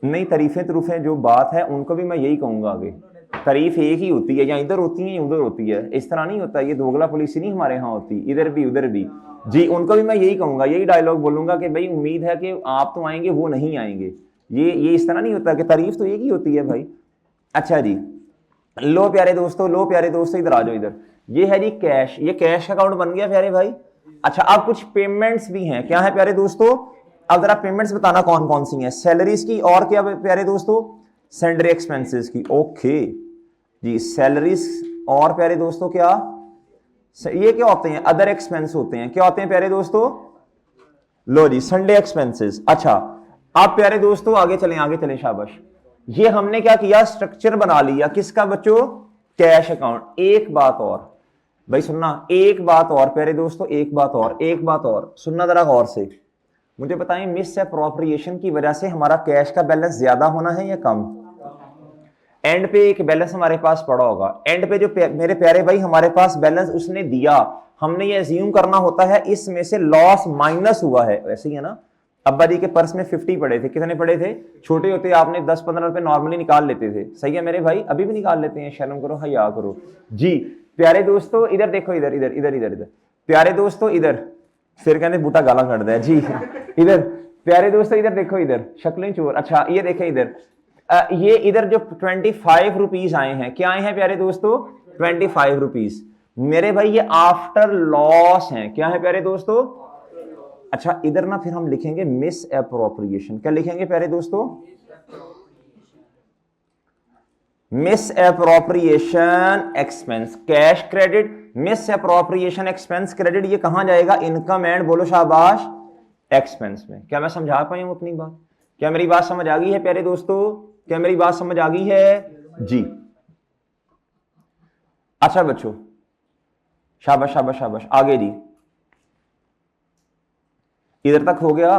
Speaker 1: नहीं तारीफें तरूफें जो बात है उनको भी मैं यही कहूंगा आगे, तारीफ एक ही होती है, या इधर होती है या उधर होती है, इस तरह नहीं होता, ये दोगला पुलिस नहीं हमारे यहाँ होती, इधर भी उधर भी जी। उनको भी मैं यही कहूंगा, यही डायलॉग बोलूंगा कि भाई उम्मीद है कि आप तो आएंगे, वो नहीं आएंगे, ये इस तरह नहीं होता कि तारीफ तो एक ही होती है भाई। अच्छा जी, लो प्यारे दोस्तों, लो प्यारे दोस्तों इधर आ जाओ इधर। ये है जी कैश, ये कैश अकाउंट बन गया प्यारे भाई। अच्छा अब कुछ पेमेंट्स भी हैं, क्या है प्यारे दोस्तों? अब जरा पेमेंट्स बताना कौन कौन सी हैं, सैलरीज की और क्या प्यारे दोस्तों, सैंडरी एक्सपेंसेस की। ओके जी, सैलरीज और प्यारे दोस्तों क्या, ये क्या होते हैं? अदर एक्सपेंस होते हैं। क्या होते हैं प्यारे दोस्तों? लो जी, संडे एक्सपेंसेस। अच्छा आप प्यारे दोस्तों आगे चलें शाबाश। ये हमने क्या किया, स्ट्रक्चर बना लिया किसका बच्चों? Cash account. एक बात और भाई सुनना, एक बात और प्यारे दोस्तों, एक बात और सुनना जरा गौर से, मुझे बताएं मिस अप्रोप्रिएशन की वजह से हमारा कैश का बैलेंस ज्यादा होना है या कम? एंड पे एक बैलेंस हमारे पास पड़ा होगा, एंड पे जो मेरे प्यारे भाई हमारे पास बैलेंस उसने दिया, हमने ये अज्यूम करना होता है इसमें से लॉस माइनस हुआ है, वैसे ही है ना। अब्बा जी के पर्स में 50 पड़े थे, कितने पड़े थे? छोटे होते आपने 10-15 रुपए नॉर्मली निकाल लेते थे, सही है मेरे भाई, अभी भी निकाल लेते हैं, शर्म करो हया करो जी। प्यारे दोस्तों इधर देखो, इधर इधर इधर इधर इधर प्यारे दोस्तों इधर, फिर कहते बूटा गाला कट दिया जी। इधर प्यारे दोस्तों इधर देखो, इधर शक्लें चोर। अच्छा ये देखें इधर, ये इधर जो 25 रुपीज आए हैं, क्या आए हैं प्यारे दोस्तों? 25 रुपीज मेरे भाई, ये आफ्टर लॉस हैं, क्या है प्यारे दोस्तों? अच्छा इधर ना फिर हम लिखेंगे मिस अप्रोप्रिएशन, क्या लिखेंगे प्यारे दोस्तों? Miss appropriation expense, cash credit, miss appropriation expense credit, ये कहां जाएगा? इनकम एंड बोलो शाबाश एक्सपेंस में। क्या मैं समझा पाई हूं अपनी बात? क्या मेरी बात समझ आ गई है प्यारे दोस्तों? क्या मेरी बात समझ आ गई है जी? अच्छा बच्चों शाबाश शाबाश शाबाश, आगे जी, इधर तक हो गया,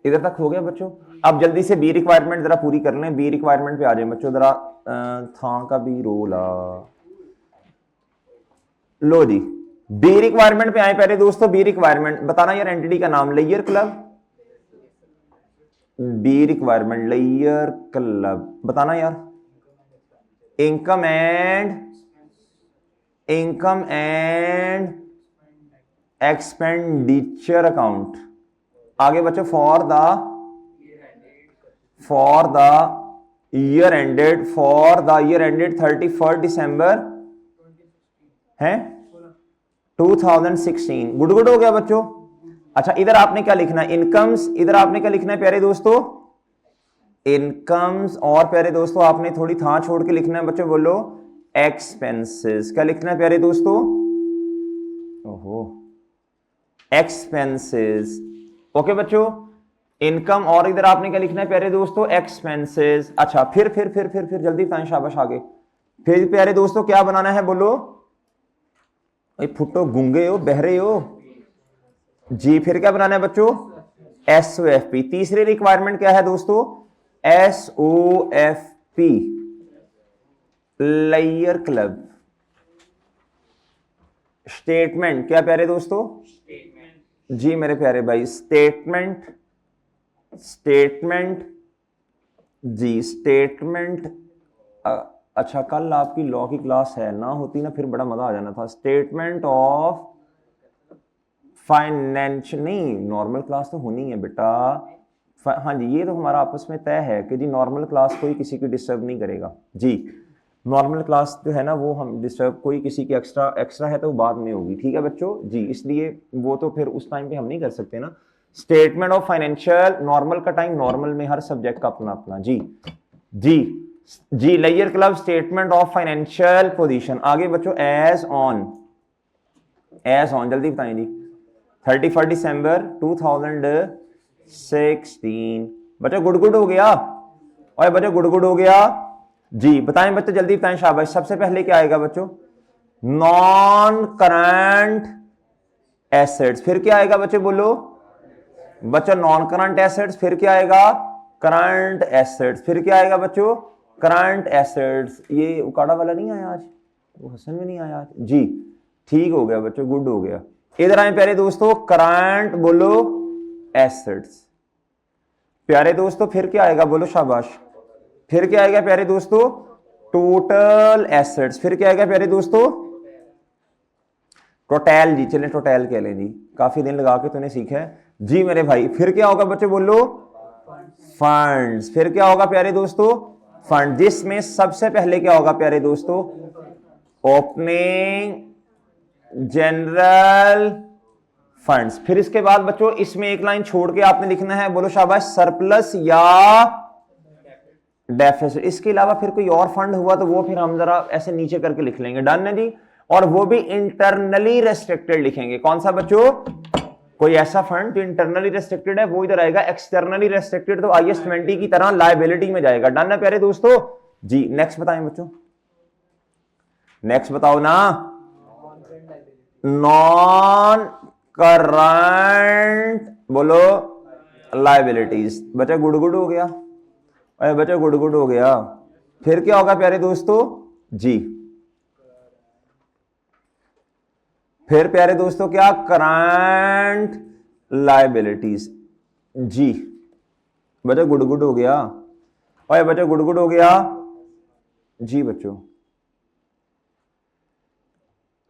Speaker 1: इधर तक हो गया बच्चों। अब जल्दी से बी रिक्वायरमेंट जरा पूरी कर लें। बी रिक्वायरमेंट पे आ जाए बच्चों जरा। था का भी रोला लो जी। बी रिक्वायरमेंट पे आए पहले दोस्तों। बी रिक्वायरमेंट बताना यार, एंटिटी का नाम layer club. B requirement layer club बताना यार। Income and expenditure account. आगे बच्चों for the year ended 31 December है 2016। गुड गुड हो गया बच्चों। अच्छा इधर आपने क्या लिखना है, इनकम्स। इधर आपने क्या लिखना है प्यारे दोस्तों, इनकम्स। और प्यारे दोस्तों आपने थोड़ी था छोड़ के लिखना है बच्चों, बोलो एक्सपेंसेस। क्या लिखना है प्यारे दोस्तों, ओहो एक्सपेंसेस। ओके बच्चों, इनकम और इधर आपने क्या लिखना है प्यारे दोस्तों, एक्सपेंसेस। अच्छा फिर जल्दी बताएं, शाबाश आगे। फिर प्यारे दोस्तों क्या बनाना है बोलो, फुटो गूंगे हो बहरे हो जी। फिर क्या बनाना है बच्चों, SOFP। तीसरी रिक्वायरमेंट क्या है दोस्तों, SOFP लेयर क्लब स्टेटमेंट। क्या प्यारे दोस्तों, जी मेरे प्यारे भाई, स्टेटमेंट जी स्टेटमेंट। अच्छा कल आपकी लॉ की क्लास है, ना होती ना फिर बड़ा मजा आ जाना था। स्टेटमेंट ऑफ फाइनेंशियल, नहीं नॉर्मल क्लास तो होनी है बेटा। हाँ जी ये तो हमारा आपस में तय है कि जी नॉर्मल क्लास कोई किसी की डिस्टर्ब नहीं करेगा जी। नॉर्मल क्लास जो है ना वो हम डिस्टर्ब, कोई किसी की एक्स्ट्रा है तो बाद में होगी, ठीक है बच्चों जी। इसलिए वो तो फिर उस टाइम पे हम नहीं कर सकते ना। स्टेटमेंट ऑफ फाइनेंशियल, नॉर्मल का टाइम नॉर्मल में, हर सब्जेक्ट का अपना अपना जी जी layer club statement of financial position. आगे बच्चों एज ऑन जल्दी बताएं जी 31 दिसंबर 2016। बच्चों गुड हो गया, और बच्चों गुड हो गया जी। बताएं बच्चों जल्दी बताएं, शाबाश। सबसे पहले क्या आएगा बच्चों, नॉन करंट एसेट्स। फिर क्या आएगा बच्चों बोलो बच्चों, नॉन करंट एसेट्स। फिर क्या आएगा, करंट एसेट्स। फिर क्या आएगा बच्चों, करंट एसेट्स। ये उकाड़ा वाला नहीं आया आज, वो हसन में नहीं आया आज जी। ठीक हो गया बच्चों, गुड हो गया। इधर आए प्यारे दोस्तों, करंट बोलो एसेट्स प्यारे दोस्तों। फिर क्या आएगा बोलो शाबाश। फिर क्या आएगा प्यारे दोस्तों, टोटल एसेट्स। फिर क्या आएगा प्यारे दोस्तों, टोटल जी। चले टोटल कह लें जी, काफी दिन लगा के तूने सीखा है जी मेरे भाई। फिर क्या होगा बच्चे बोलो, फंड्स। फिर क्या होगा प्यारे दोस्तों, फंड। जिसमें सबसे पहले क्या होगा प्यारे दोस्तों, ओपनिंग जनरल फंड्स। फिर इसके बाद बच्चों इसमें एक लाइन छोड़ के आपने लिखना है, बोलो शाबाश, सरप्लस या डेफिसिट। इसके अलावा फिर कोई और फंड हुआ तो वो फिर हम जरा ऐसे नीचे करके लिख लेंगे, डन है जी। और वो भी इंटरनली रेस्ट्रिक्टेड लिखेंगे। कौन सा बच्चों, कोई ऐसा फंड जो इंटरनली रेस्ट्रिक्टेड है वो इधर आएगा। एक्सटर्नली रेस्ट्रिक्टेड तो IAS 20 की तरह लायबिलिटी में जाएगा, डन है प्यारे दोस्तों जी। नेक्स्ट बताएं बच्चों, नेक्स्ट बताओ ना, नॉन करंट बोलो लायबिलिटीज। बच्चा गुड हो गया, अरे बच्चा गुड हो गया। फिर क्या होगा प्यारे दोस्तों जी, फिर प्यारे दोस्तों क्या, करंट लायबिलिटीज जी। बच्चा गुड हो गया, और बच्चा गुड हो गया जी बच्चों।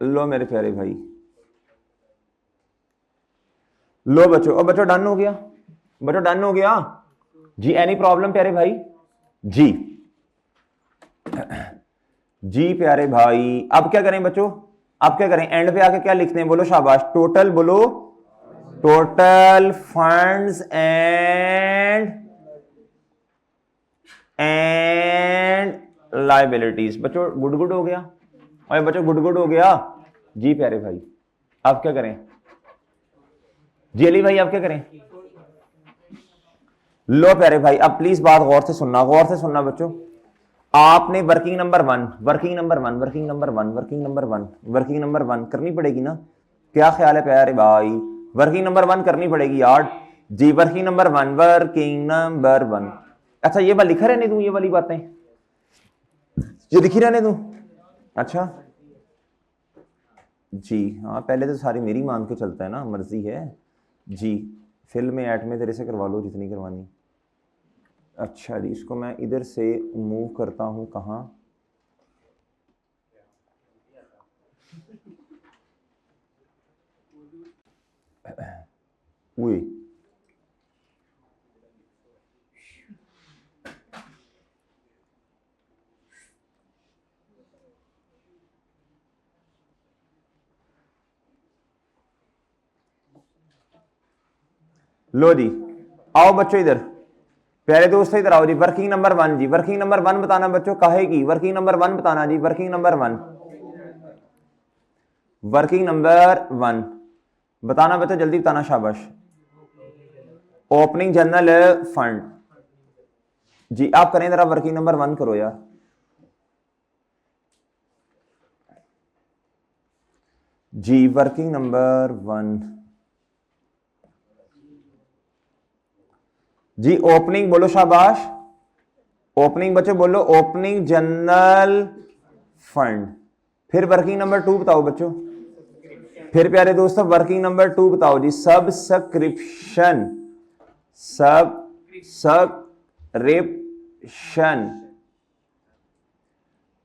Speaker 1: लो मेरे प्यारे भाई, लो बच्चों। अब बच्चों डन हो गया, बच्चों डन हो गया जी। एनी प्रॉब्लम प्यारे भाई जी, जी प्यारे भाई। अब क्या करें बच्चों, अब क्या करें, एंड पे आके क्या लिखते हैं बोलो शाबाश, टोटल बोलो, टोटल फंड्स एंड लायबिलिटीज। बच्चों गुड हो गया, और बच्चों गुड हो गया जी प्यारे भाई। अब क्या करें जी अली भाई, अब क्या करें। लो प्यारे भाई अब प्लीज बात गौर से सुनना, गौर से सुनना बच्चों। आपने वर्किंग नंबर वन करनी पड़ेगी ना, क्या ख्याल है प्यारे भाई, वर्किंग नंबर 1 करनी पड़ेगी यार। जी वर्किंग नंबर 1, वर्किंग नंबर 1। अच्छा ये बात लिखा रहने दूं, ये वाली बातें ये लिखी रहने दूं। अच्छा जी हाँ, पहले तो सारी मेरी मान के चलता है ना, मर्जी है जी। फिल में ऐट में तेरे से करवा लो जितनी करवानी। अच्छा जी, इसको मैं इधर से मूव करता हूं कहाँ, हुई लो जी। आओ बच्चों इधर, प्यारे दोस्तों इधर आओ जी। वर्किंग नंबर 1 जी, वर्किंग नंबर 1 बताना बच्चों काहे की, वर्किंग नंबर 1 बताना जी, वर्किंग नंबर 1, वर्किंग नंबर 1 बताना बच्चों, जल्दी बताना, शाबाश। ओपनिंग जनरल फंड जी, आप करें जरा, वर्किंग नंबर 1 करो यार। जी वर्किंग नंबर 1 जी, ओपनिंग बोलो शाबाश, ओपनिंग बच्चों बोलो, ओपनिंग जनरल फंड। फिर वर्किंग नंबर 2 बताओ बच्चों, फिर प्यारे दोस्तों वर्किंग नंबर 2 बताओ जी, सब्सक्रिप्शन, सब्सक्रिप्शन।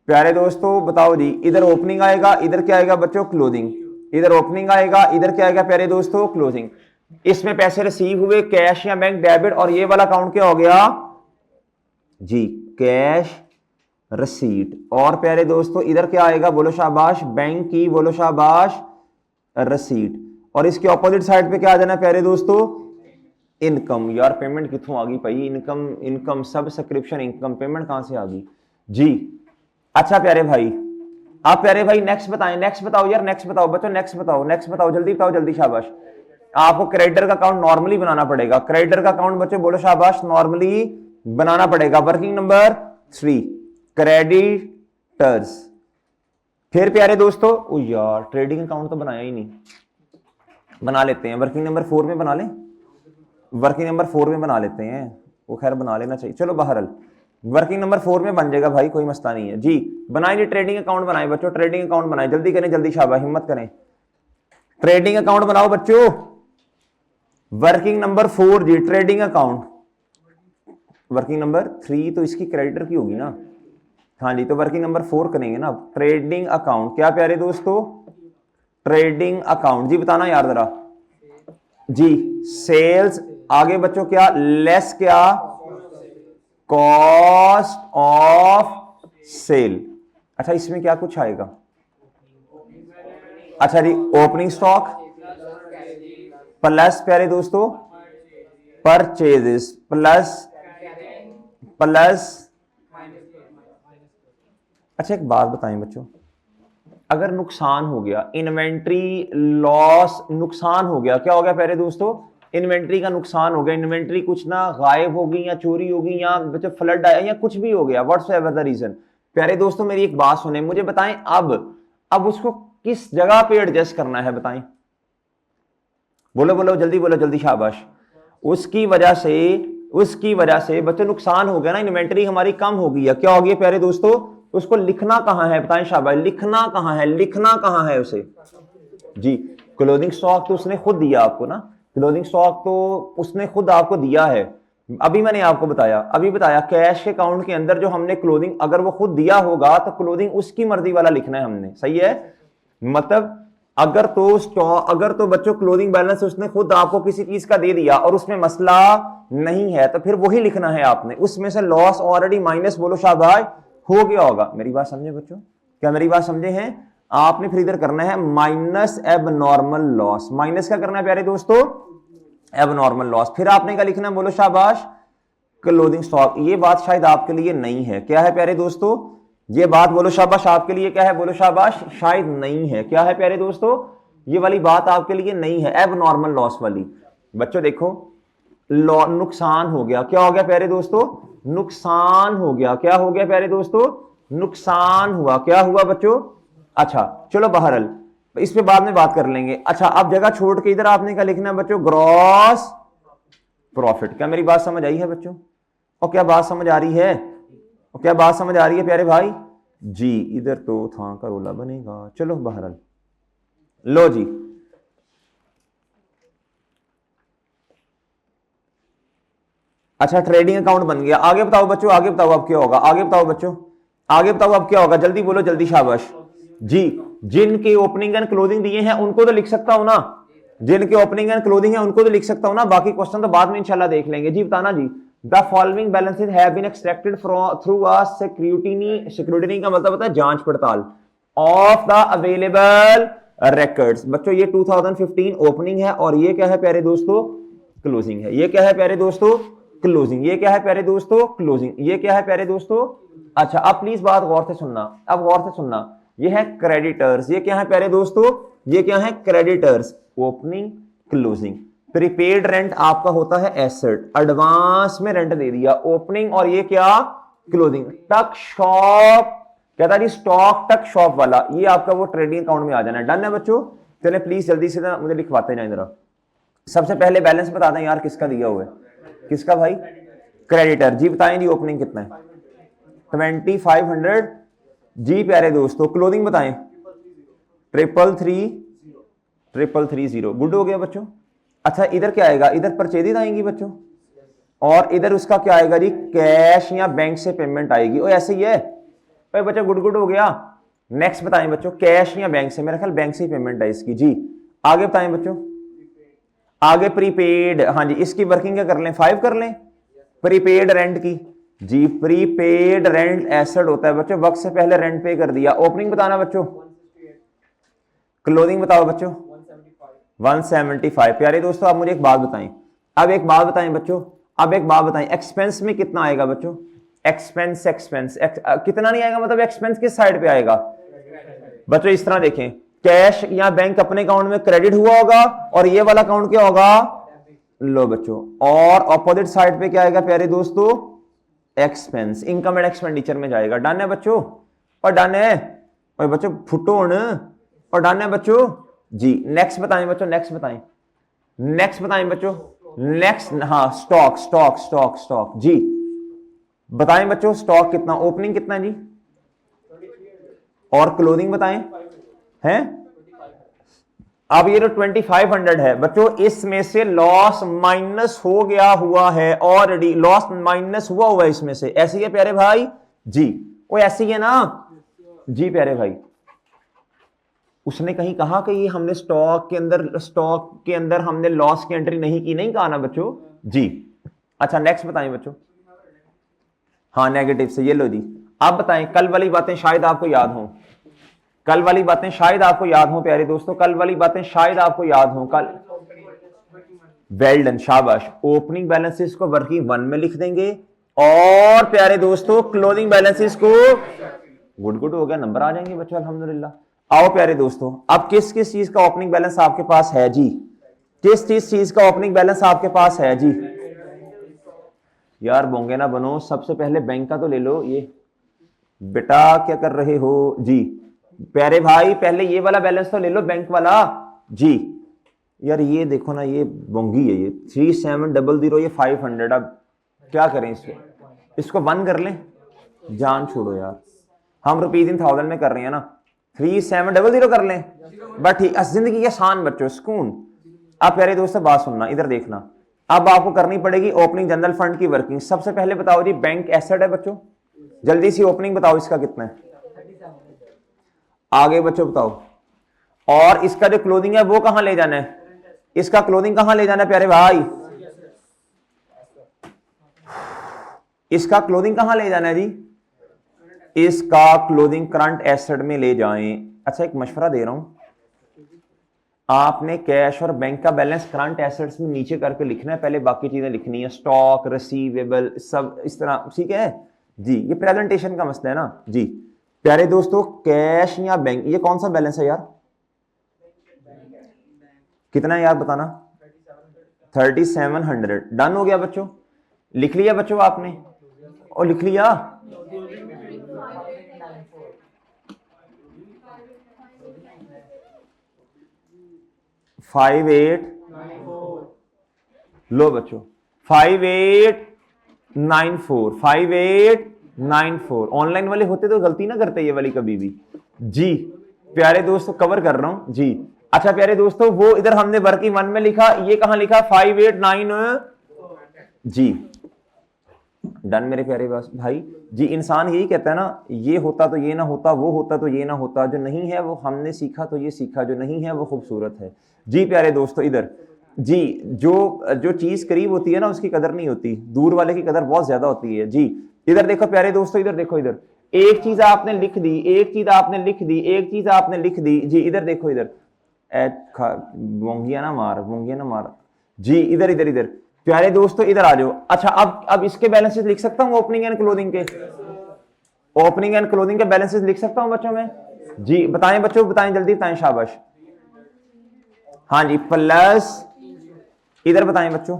Speaker 1: प्यारे दोस्तों बताओ जी, इधर ओपनिंग आएगा, इधर क्या आएगा बच्चों, क्लोजिंग। इधर ओपनिंग आएगा, इधर क्या आएगा प्यारे दोस्तों, क्लोजिंग। इसमें पैसे रिसीव हुए कैश या बैंक डेबिट, और ये वाला अकाउंट क्या हो गया जी, कैश रसीट। और प्यारे दोस्तों इधर क्या आएगा, बोलो शाबाश, बैंक की, बोलो शाबाश, रसीट। और इसके ऑपोजिट साइड पे क्या आ जाना प्यारे दोस्तों, इनकम। यार पेमेंट कितों आ गई भाई, income, income subscription income, payment कहां से आ गई जी। अच्छा प्यारे भाई, आप प्यारे भाई नेक्स्ट बताएं, नेक्स्ट बताओ यार, नेक्स्ट बताओ बच्चों, नेक्स्ट बताओ, नेक्स्ट बताओ, जल्दी बताओ, जल्दी शाबाश। आपको क्रेडिटर का अकाउंट नॉर्मली बनाना पड़ेगा, क्रेडिटर का अकाउंट बच्चों बोलो शाबाश, नॉर्मली बनाना पड़ेगा। Working number 3 creditors. फिर प्यारे दोस्तों, ओ यार ट्रेडिंग अकाउंट तो बनाया ही नहीं, बना लेते हैं वर्किंग नंबर 4 में, बना लें वर्किंग नंबर 4 में बना लेते हैं, वो खैर बना लेना चाहिए, चलो बहरहाल वर्किंग नंबर 4 में बन जाएगा भाई, कोई मसला नहीं है जी। बनाए जी, ट्रेडिंग अकाउंट बनाए बच्चों, ट्रेडिंग अकाउंट बनाए, जल्दी करें, जल्दी शाबाश, हिम्मत करें, ट्रेडिंग अकाउंट बनाओ बच्चों। वर्किंग नंबर 4 जी, ट्रेडिंग अकाउंट। वर्किंग नंबर 3 तो इसकी क्रेडिटर की होगी ना, हाँ जी, तो वर्किंग नंबर 4 करेंगे ना। ट्रेडिंग अकाउंट क्या प्यारे दोस्तों, ट्रेडिंग अकाउंट जी, बताना यार जरा जी। सेल्स, आगे बच्चों क्या, लेस क्या, कॉस्ट ऑफ सेल। अच्छा इसमें क्या कुछ आएगा, अच्छा जी, ओपनिंग स्टॉक प्लस प्यारे दोस्तों परचेजेस, प्लस प्लस। अच्छा एक बात बताएं बच्चों, अगर नुकसान हो गया, इन्वेंट्री लॉस, नुकसान हो गया, क्या हो गया प्यारे दोस्तों, इन्वेंट्री का नुकसान हो गया, इन्वेंट्री कुछ ना गायब हो गई या चोरी हो गई या बच्चों फ्लड आया या कुछ भी हो गया, व्हाट्सएवर द रीजन। प्यारे दोस्तों मेरी एक बात सुने, मुझे बताएं अब उसको किस जगह पे एडजस्ट करना है, बताएं, बोलो बोलो जल्दी, बोलो जल्दी शाबाश। उसकी वजह से बच्चों नुकसान हो गया ना, इन्वेंट्री हमारी कम हो गई है, क्या हो गई प्यारे दोस्तों, उसको लिखना कहां है, बताएं शाबाश, लिखना कहां है, लिखना कहां है उसे जी। क्लोजिंग स्टॉक तो उसने खुद दिया आपको ना, क्लोजिंग स्टॉक तो उसने खुद आपको दिया है, अभी मैंने आपको बताया, अभी बताया कैश के अकाउंट के अंदर जो हमने क्लोजिंग, अगर वो खुद दिया होगा तो क्लोजिंग उसकी मर्जी वाला लिखना है हमने, सही है। मतलब अगर तो बच्चों क्लोजिंग बैलेंस उसने खुद आपको किसी चीज का दे दिया और उसमें मसला नहीं है, तो फिर वही लिखना है आपने, उसमें से लॉस ऑलरेडी माइनस, बोलो शाबाश, हो गया होगा। मेरी बात समझे बच्चों, क्या मेरी बात समझे हैं, आपने फिर इधर करना है माइनस एब नॉर्मल लॉस, माइनस क्या करना है प्यारे दोस्तों, एब नॉर्मल लॉस। फिर आपने क्या लिखना है, बोलो शाबाश, क्लोजिंग स्टॉक। ये बात शायद आपके लिए नहीं है, क्या है प्यारे दोस्तों, ये बात बोलो शाबाश आपके लिए क्या है, बोलो शाबाश, शायद नहीं है, क्या है प्यारे दोस्तों, ये वाली बात आपके लिए नहीं है, एब नॉर्मल लॉस वाली। बच्चों देखो, नुकसान हो गया, क्या हो गया प्यारे दोस्तों, नुकसान हो गया, क्या हो गया प्यारे दोस्तों, नुकसान हुआ, क्या हुआ बच्चों। अच्छा चलो बहरहाल इस पे बाद में बात कर लेंगे। अच्छा अब जगह छोड़ के इधर आपने क्या लिखना है बच्चों, ग्रॉस प्रॉफिट। क्या मेरी बात समझ आई है बच्चों? और क्या बात समझ आ रही है? और क्या बात समझ आ रही है प्यारे भाई जी? इधर तो था का रोला बनेगा। चलो बहरहाल, लो जी, अच्छा ट्रेडिंग अकाउंट बन गया। आगे बताओ बच्चों, आगे बताओ अब क्या होगा? आगे बताओ बच्चों, आगे बताओ अब क्या होगा? जल्दी बोलो, जल्दी, शाबाश जी। जिनके ओपनिंग एंड क्लोजिंग दिए हैं उनको तो लिख सकता हूं ना, जिनके ओपनिंग एंड क्लोजिंग है उनको तो लिख सकता हूं ना, बाकी क्वेश्चन तो बाद में इंशाल्लाह देख लेंगे। जी बताना जी। The following balances have been extracted through a security, security का मतलब होता है जांच पड़ताल, ऑफ द अवेलेबल रिकॉर्ड्स। बच्चों ये 2015 ओपनिंग है और ये क्या है प्यारे दोस्तों? क्लोजिंग है। ये क्या है प्यारे दोस्तों? क्लोजिंग। ये क्या है प्यारे दोस्तों? क्लोजिंग। ये क्या है प्यारे दोस्तों? अच्छा अब प्लीज बात गौर से सुनना, अब गौर से सुनना। ये है क्रेडिटर्स। ये क्या है प्यारे दोस्तों? ये क्या है? Creditors. Opening, closing. Prepaid rent आपका होता है एसेट, एडवांस में रेंट दे दिया, ओपनिंग। और ये क्या? क्लोजिंग। टक शॉप कहता जी, स्टॉक टक शॉप वाला, ये आपका वो ट्रेडिंग अकाउंट में आ जाना है। डन है बच्चों? चले प्लीज जल्दी से ना मुझे लिखवाते जाए जरा। सबसे पहले बैलेंस बता दें यार, किसका दिया हुआ है? किसका भाई? क्रेडिटर। जी बताएं जी, ओपनिंग कितना है? 2500 जी प्यारे दोस्तों। क्लोजिंग बताएं? 333 गुड हो गया बच्चों। अच्छा इधर क्या आएगा? इधर परचेजिज आएंगी बच्चों, और इधर उसका क्या आएगा जी? कैश या बैंक से पेमेंट आएगी। और ऐसे ही है भाई बच्चा, गुड गुड हो गया। नेक्स्ट बताएं बच्चों, कैश या बैंक से? मेरा ख्याल बैंक से ही पेमेंट है इसकी। जी आगे बताएं बच्चों, आगे प्रीपेड। हाँ जी, इसकी वर्किंग क्या कर लें? 5 कर लें। प्रीपेड रेंट की जी, प्रीपेड रेंट एसेट होता है बच्चों, वक्त से पहले रेंट पे कर दिया। ओपनिंग बताना बच्चों, क्लोजिंग बताओ बच्चों। 175। प्यारे दोस्तों आप मुझे एक बात बताएं, अब एक बात बताएं बच्चों, अब एक बात बताएं, एक्सपेंस में कितना आएगा बच्चों? एक्सपेंस, कितना नहीं आएगा, मतलब एक्सपेंस किस साइड पे आएगा बच्चों? इस तरह देखें, कैश या बैंक अपने अकाउंट में क्रेडिट हुआ होगा और ये वाला अकाउंट क्या होगा? लो बच्चों, और अपोजिट साइड पे क्या आएगा प्यारे दोस्तों? एक्सपेंस, इनकम एंड एक्सपेंडिचर में जाएगा। डन है बच्चों? और डन है और बच्चों फुटोन, और डन है बच्चों जी। नेक्स्ट बताएं बच्चों, नेक्स्ट बताएं, नेक्स्ट बताएं बच्चों, नेक्स्ट। हाँ स्टॉक, स्टॉक जी बताएं बच्चों, स्टॉक कितना? ओपनिंग कितना जी? और क्लोजिंग बताएं हैं? अब ये जो 2500 है बच्चों, इसमें से लॉस माइनस हो गया हुआ है ऑलरेडी, लॉस माइनस हुआ है इसमें से। ऐसी है प्यारे भाई जी? वो ऐसी है ना जी प्यारे भाई? उसने कहीं कहा कि ये हमने स्टॉक के अंदर हमने लॉस की एंट्री नहीं की? नहीं कहा ना बच्चों जी। अच्छा नेक्स्ट बताएं बच्चों। हाँ नेगेटिव से। ये लो जी, आप बताएं, कल वाली बातें शायद आपको याद हों, कल वाली बातें शायद आपको याद हों प्यारे दोस्तों, कल वाली बातें शायद आपको याद हों। कल वेल डन, शाबाश। ओपनिंग बैलेंसेस को वर्किंग 1 में लिख देंगे, और प्यारे दोस्तों क्लोजिंग बैलेंसेस को, गुड गुड हो गया, नंबर आ जाएंगे बच्चों अल्हम्दुलिल्लाह। आओ प्यारे दोस्तों, अब किस किस चीज का ओपनिंग बैलेंस आपके पास है जी? किस किस चीज का ओपनिंग बैलेंस आपके पास है जी? यार बोंगे ना बनो, सबसे पहले बैंक का तो ले लो। ये बेटा क्या कर रहे हो जी? प्यारे भाई पहले ये वाला बैलेंस तो ले लो, बैंक वाला जी। यार ये देखो ना, ये बोंगी है, ये 3700, ये 500। अब क्या करें इसको 1 कर लें? जान छोड़ो यार, हम रुपीज इन 1000 में कर रहे हैं ना, 3700 कर लें बट ठीक। जिंदगी आसान बच्चों, सुकून। आप प्यारे दोस्तों बात सुनना, इधर देखना, अब आपको करनी पड़ेगी ओपनिंग जनरल फंड की वर्किंग। सबसे पहले बताओ जी, बैंक एसेट है बच्चों, जल्दी सी ओपनिंग बताओ इसका कितना है? आगे बच्चों बताओ, और इसका जो क्लोजिंग है वो कहां ले जाना है? इसका क्लोजिंग कहां ले जाना है प्यारे भाई? इसका क्लोजिंग कहां ले जाना है जी? इसका क्लोजिंग करंट एसेट में ले जाएं। अच्छा एक मशवरा दे रहा हूं, आपने कैश और बैंक का बैलेंस करंट एसेट्स में नीचे करके लिखना है, पहले बाकी चीजें लिखनी है, स्टॉक, रिसीवेबल, सब इस तरह, ठीक है जी? ये प्रेजेंटेशन का मसला है ना जी। प्यारे दोस्तों कैश या बैंक, ये कौन सा बैलेंस है यार? कितना है यार बताना? 3700। डन हो गया बच्चों? लिख लिया बच्चों आपने? और लिख लिया? फाइव एट, लो बच्चों 5894 ऑनलाइन वाले होते तो गलती ना करते ये वाली कभी भी जी। प्यारे दोस्तों कवर कर रहा हूं जी। अच्छा प्यारे दोस्तों वो इधर हमने वर्किंग वन में लिखा, ये कहां लिखा 589 जी। डन मेरे प्यारे भाई जी। इंसान यही कहता है ना, ये होता तो ये ना होता, वो होता तो ये ना होता, जो नहीं है वो हमने सीखा तो ये सीखा, जो नहीं है वो खूबसूरत है जी। प्यारे दोस्तों इधर जी, जो चीज करीब होती है ना उसकी कदर नहीं होती, दूर वाले की कदर बहुत ज्यादा होती है जी। इधर देखो प्यारे दोस्तों, इधर देखो, इधर एक चीज आपने लिख दी, एक चीज आपने लिख दी, एक चीज आपने लिख दी जी। इधर देखो, इधर मोंगिया ना मार जी। इधर इधर इधर प्यारे दोस्तों इधर आ जाओ। अच्छा अब इसके बैलेंसेस लिख सकता हूं, ओपनिंग एंड क्लोजिंग के, ओपनिंग एंड क्लोजिंग के बैलेंसेस लिख सकता हूं बच्चों में जी। बताएं बच्चों, बताएं जल्दी बताएं, शाबाश। हाँ जी, प्लस इधर बताएं बच्चों,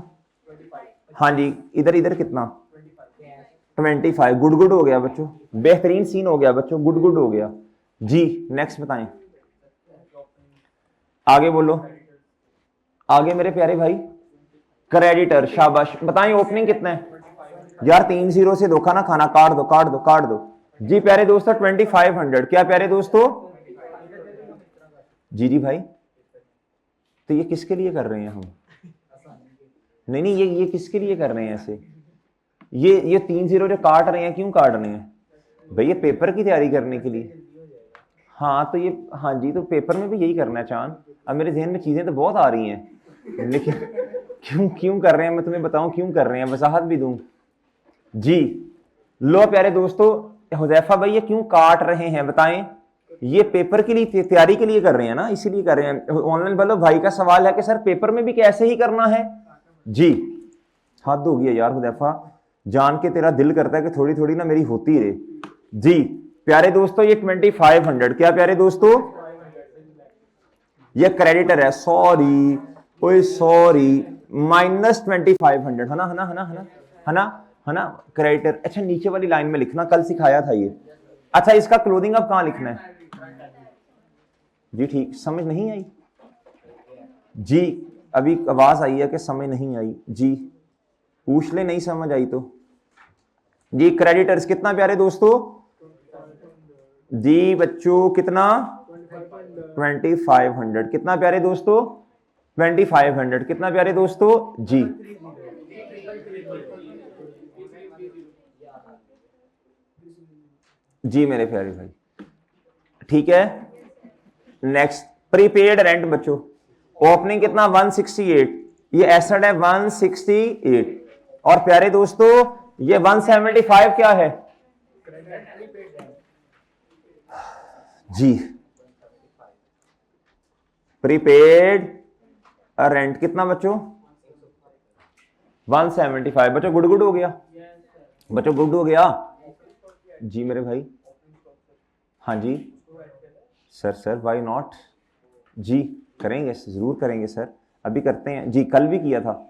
Speaker 1: हाँ जी इधर इधर कितना 25, गुड गुड हो गया बच्चों, बेहतरीन सीन हो गया बच्चों, गुड गुड हो गया जी। नेक्स्ट बताएं, आगे बोलो, आगे मेरे प्यारे भाई। क्रेडिटर, शाबाश। बताएं ओपनिंग कितना है यार, 3 0 से धोखा ना खाना, काट दो काट दो काट दो जी। प्यारे दोस्तों 2500, क्या प्यारे दोस्तों जी जी भाई। तो ये किसके लिए कर रहे हैं हम? नहीं नहीं, ये किसके लिए कर रहे हैं ऐसे? ये 3 0 जो काट रहे हैं, क्यों काट रहे हैं भैया? पेपर की तैयारी करने के लिए। हाँ तो ये, हाँ जी, तो पेपर में भी यही करना है चांद। अब मेरे जहन में चीजें तो बहुत आ रही हैं, लेकिन क्यों कर रहे हैं, मैं तुम्हें बताऊं क्यों कर रहे हैं, वजाहत भी दूं जी। लो प्यारे दोस्तों, हुजैफा भाई ये क्यों काट रहे हैं बताएं? ये पेपर के लिए, तैयारी के लिए कर रहे हैं ना, इसीलिए कर रहे हैं। ऑनलाइन वालों भाई का सवाल है कि सर पेपर में भी कैसे ही करना है जी। हद हो गई है यार हुजैफा, जान के तेरा दिल करता है कि थोड़ी थोड़ी ना मेरी होती रहे जी। प्यारे दोस्तों ये 2500, क्या प्यारे दोस्तों? ये क्रेडिटर है, सॉरी ओए सॉरी, -2500 है ना, है ना, है ना, है ना, है ना, है ना क्रेडिटर। अच्छा नीचे वाली लाइन में लिखना, कल सिखाया था ये। अच्छा इसका क्लोजिंग अब कहां लिखना है जी? ठीक, समझ नहीं आई जी? अभी आवाज आई है कि समझ नहीं आई जी, पूछ ले नहीं समझ आई तो जी। क्रेडिटर्स कितना प्यारे दोस्तों जी? बच्चों कितना? 2500, कितना प्यारे दोस्तों? 2500, कितना प्यारे दोस्तों जी? जी मेरे प्यारे भाई, ठीक है। नेक्स्ट प्रीपेड रेंट बच्चों, ओपनिंग कितना 168, ये एसेट है 168, और प्यारे दोस्तों ये 175 क्या है जी? प्रीपेड रेंट कितना बच्चों? 175 बच्चों, गुड गुड हो गया बच्चों, गुड हो गया जी मेरे भाई। हाँ जी सर व्हाई नॉट जी, करेंगे जरूर करेंगे सर, अभी करते हैं जी, कल भी किया था।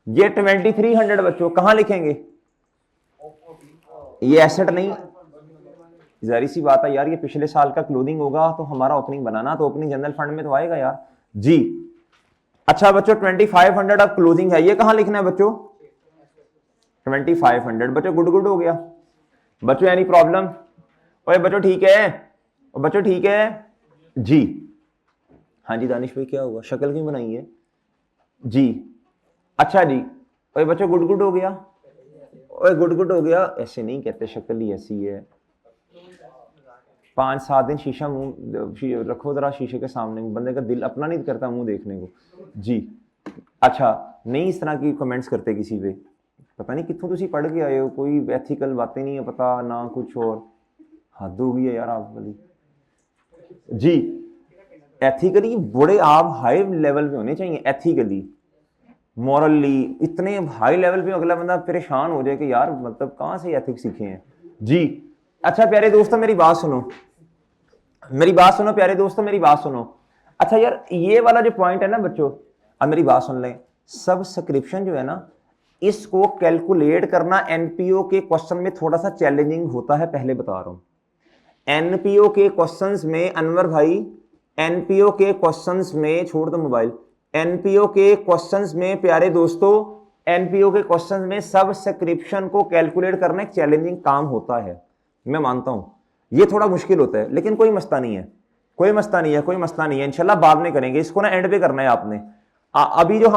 Speaker 1: ये 2300 बच्चों कहां लिखेंगे? ये एसेट नहीं, जारी सी बात है यार, ये पिछले साल का क्लोजिंग होगा तो हमारा ओपनिंग बनाना, तो ओपनिंग जनरल फंड में तो आएगा यार जी। अच्छा बच्चों 2500 अब क्लोजिंग है, ये कहां लिखना है बच्चों? 2500 बच्चों, गुड गुड हो गया बच्चों, एनी प्रॉब्लम? ओए बच्चों ठीक है, बच्चों ठीक है जी। हाँ जी दानिश भाई क्या हुआ, शक्ल क्यों बनाई है जी? अच्छा जी, ओए बच्चों गुड गुड हो गया, ओए गुड गुड हो गया, ऐसे नहीं कहते, शक्ल ही ऐसी है। 5-7 दिन शीशा मुंह रखो जरा शीशे के सामने, बंदे का दिल अपना नहीं करता मुंह देखने को जी। अच्छा नहीं इस तरह की कमेंट्स करते किसी पे, पता नहीं कितों तुसी पढ़ के आए हो, कोई एथिकल बातें नहीं है पता ना कुछ, और हद हो गई है यार आप वाली जी। एथिकली बड़े आप हाई लेवल पे होने चाहिए, एथिकली मॉरली इतने हाई लेवल पे अगला बंदा परेशान हो जाए कि यार मतलब कहां से एथिक्स सीखे हैं जी। अच्छा प्यारे दोस्तों मेरी बात सुनो, मेरी बात सुनो प्यारे दोस्तों, मेरी बात सुनो। अच्छा यार ये वाला जो पॉइंट है ना बच्चों, अब मेरी बात सुन लें, सब्सक्रिप्शन जो है ना इसको कैलकुलेट करना एनपीओ के क्वेश्चन में थोड़ा सा चैलेंजिंग होता है, पहले बता रहा हूं। एनपीओ के क्वेश्चंस में अनवर भाई, एनपीओ के क्वेश्चंस में, छोड़ दो मोबाइल, एनपीओ के क्वेश्चंस में प्यारे दोस्तों एनपीओ के क्वेश्चन में सब्सक्रिप्शन को कैलकुलेट करना एक चैलेंजिंग काम होता है, मैं मानता हूं ये थोड़ा मुश्किल होता है, लेकिन कोई मसला नहीं है, कोई मसला नहीं है, कोई मसला नहीं है, इंशाल्लाह बाद में करेंगे इसको ना, एंड पे करना है आपने। अभी जो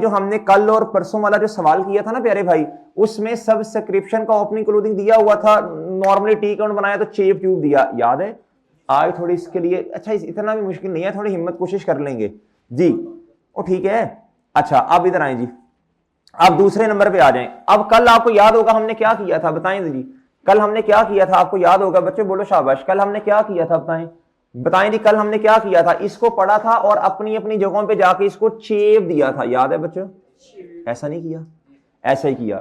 Speaker 1: हमने कल और परसों वाला जो सवाल किया था ना प्यारे भाई, उसमें सब्सक्रिप्शन का ओपनिंग क्लोजिंग दिया हुआ था, नॉर्मली टी अकाउंट बनाया तो चेप ट्यूब दिया, याद है? आज थोड़ी इसके लिए अच्छा इतना भी मुश्किल नहीं है, थोड़ी हिम्मत कोशिश कर लेंगे जी, ओ ठीक है। अच्छा अब इधर आए जी, अब दूसरे नंबर पे आ जाएं। अब कल आपको याद होगा हमने क्या किया था, बताएं जी, कल हमने क्या किया था, आपको याद होगा बच्चों, बोलो शाबाश, कल हमने क्या किया था, बताएं बताएं जी, कल हमने क्या किया था? इसको पढ़ा था और अपनी अपनी जगहों पे जाके इसको चेप दिया था, याद है बच्चों? ऐसा नहीं किया, ऐसा ही किया।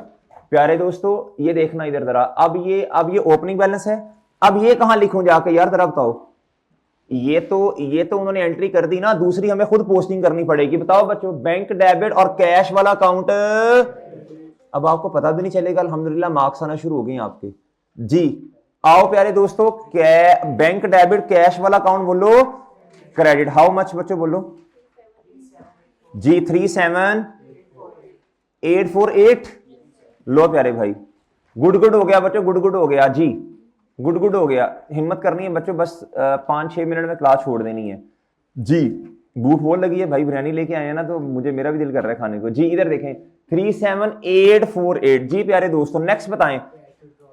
Speaker 1: प्यारे दोस्तों ये देखना इधर जरा, अब ये ओपनिंग बैलेंस है, अब ये कहां लिखूं जाके यार जरा बताओ? ये तो उन्होंने एंट्री कर दी ना, दूसरी हमें खुद पोस्टिंग करनी पड़ेगी। बताओ बच्चों, बैंक डेबिट और कैश वाला अकाउंट, अब आपको पता भी नहीं चलेगा, अल्हम्दुलिल्लाह मार्क्स आना शुरू हो गए आपके जी। आओ प्यारे दोस्तों, बैंक डेबिट कैश वाला अकाउंट बोलो, क्रेडिट हाउ मच बच्चों बोलो जी, 37848। लो प्यारे भाई, गुड हो गया बच्चों, गुड हो गया जी, गुड हो गया। हिम्मत करनी है बच्चों, बस 5-6 मिनट में क्लास छोड़ देनी है जी। भूख बहुत लगी है भाई, बिरयानी लेके आए हैं ना, तो मेरा भी दिल कर रहा है खाने को जी। इधर देखें 37848 जी प्यारे दोस्तों। नेक्स्ट बताएं,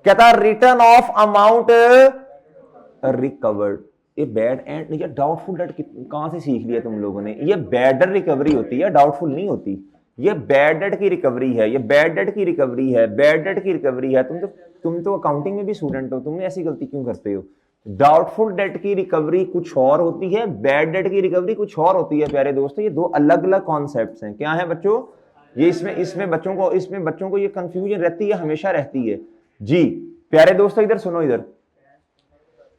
Speaker 1: कहता रिटर्न ऑफ अमाउंट रिकवर्ड, ये बैड एंड, ये डाउटफुल डेट कहां से सीख लिया तुम लोगों ने? ये बैड डेट रिकवरी होती है, डाउटफुल नहीं होती, ये बैड डेट की रिकवरी है, ये बैड डेट की रिकवरी है, बैड डेट की रिकवरी है। तुम तो अकाउंटिंग में भी स्टूडेंट हो, तुम ऐसी गलती क्यों करते हो? डाउटफुल डेट की रिकवरी कुछ और होती है, बैड डेट की रिकवरी कुछ और होती है प्यारे दोस्तों, ये दो अलग अलग कॉन्सेप्ट्स हैं। क्या है बच्चों? ये इसमें बच्चों को ये कंफ्यूजन रहती है, हमेशा रहती है जी। प्यारे दोस्तों इधर सुनो इधर,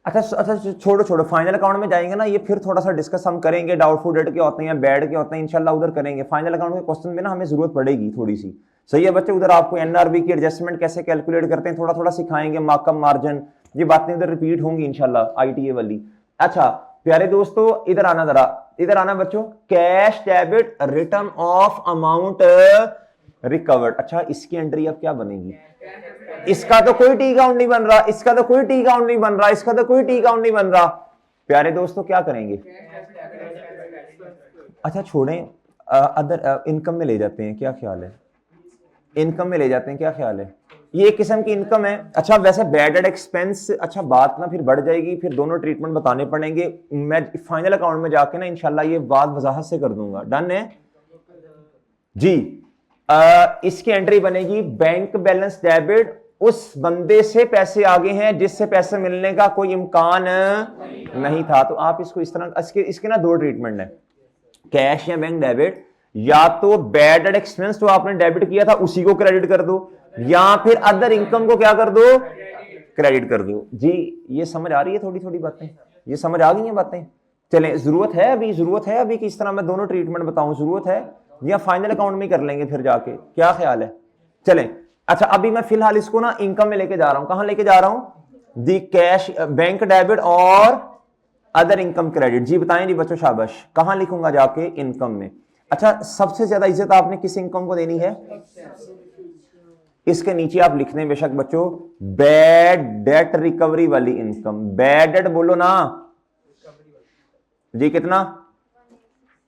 Speaker 1: अच्छा छोड़ो, फाइनल अकाउंट में जाएंगे ना, ये फिर थोड़ा सा डिस्कस हम करेंगे, डाउटफुल डेट के होते हैं, बैड के होते हैं, इंशाल्लाह उधर करेंगे। फाइनल अकाउंट के क्वेश्चन में ना हमें जरूरत पड़ेगी थोड़ी सी, सही है बच्चे? उधर आपको एनआरबी की एडजस्टमेंट कैसे कैलकुलेट करते हैं थोड़ा सिखाएंगे, मार्कअप मार्जिन, ये बातें उधर रिपीट होंगी इंशाल्लाह, आईटीए वाली। अच्छा प्यारे दोस्तों इधर आना जरा, इधर आना बच्चों, cash debit return of amount recovered. अच्छा इसकी एंट्री अब क्या बनेगी? इसका तो कोई टी अकाउंट नहीं बन रहा, इसका तो कोई टी अकाउंट नहीं बन रहा, इसका तो कोई टी अकाउंट नहीं बन रहा। प्यारे दोस्तों क्या करेंगे? अच्छा छोड़ें, अदर इनकम में ले जाते हैं, क्या ख्याल है? इनकम में ले जाते हैं, क्या ख्याल है? ये एक किस्म की इनकम है। अच्छा वैसे बैड एड एक्सपेंस, अच्छा बात ना फिर बढ़ जाएगी, फिर दोनों ट्रीटमेंट बताने पड़ेंगे। मैं फाइनल अकाउंट में जाके ना इंशाल्लाह ये बात वजाहत से कर दूंगा, डन है जी। इसकी एंट्री बनेगी बैंक बैलेंस डेबिट, उस बंदे से पैसे आगे हैं जिससे पैसे मिलने का कोई इम्कान नहीं था। तो आप इसको इस तरह, इसके ना दो ट्रीटमेंट है, कैश या बैंक डेबिट। या तो बैड एड एक्सपेंस जो आपने डेबिट किया था उसी को क्रेडिट कर दो, या फिर अदर इनकम को क्या कर दो? क्रेडिट कर दो जी। ये समझ आ रही है थोड़ी बातें? ये समझ आ गई हैं बातें? चलें, जरूरत है अभी कि इस तरह मैं दोनों ट्रीटमेंट बताऊं, जरूरत है, या फाइनल अकाउंट में कर लेंगे फिर जाके, क्या ख्याल है? चलें अच्छा अभी मैं फिलहाल इसको ना इनकम में लेके जा रहा हूं। कहां लेके जा रहा हूं? दी कैश बैंक डेबिट और अदर इनकम क्रेडिट जी। बताएं जी बच्चों, शाबाश। कहां लिखूंगा जाके? इनकम में। अच्छा सबसे ज्यादा इज्जत आपने किस इनकम को देनी है? इसके नीचे आप लिख दें बेशक बच्चों, बैड डेट रिकवरी वाली इनकम। बैड डेट बोलो ना जी, कितना?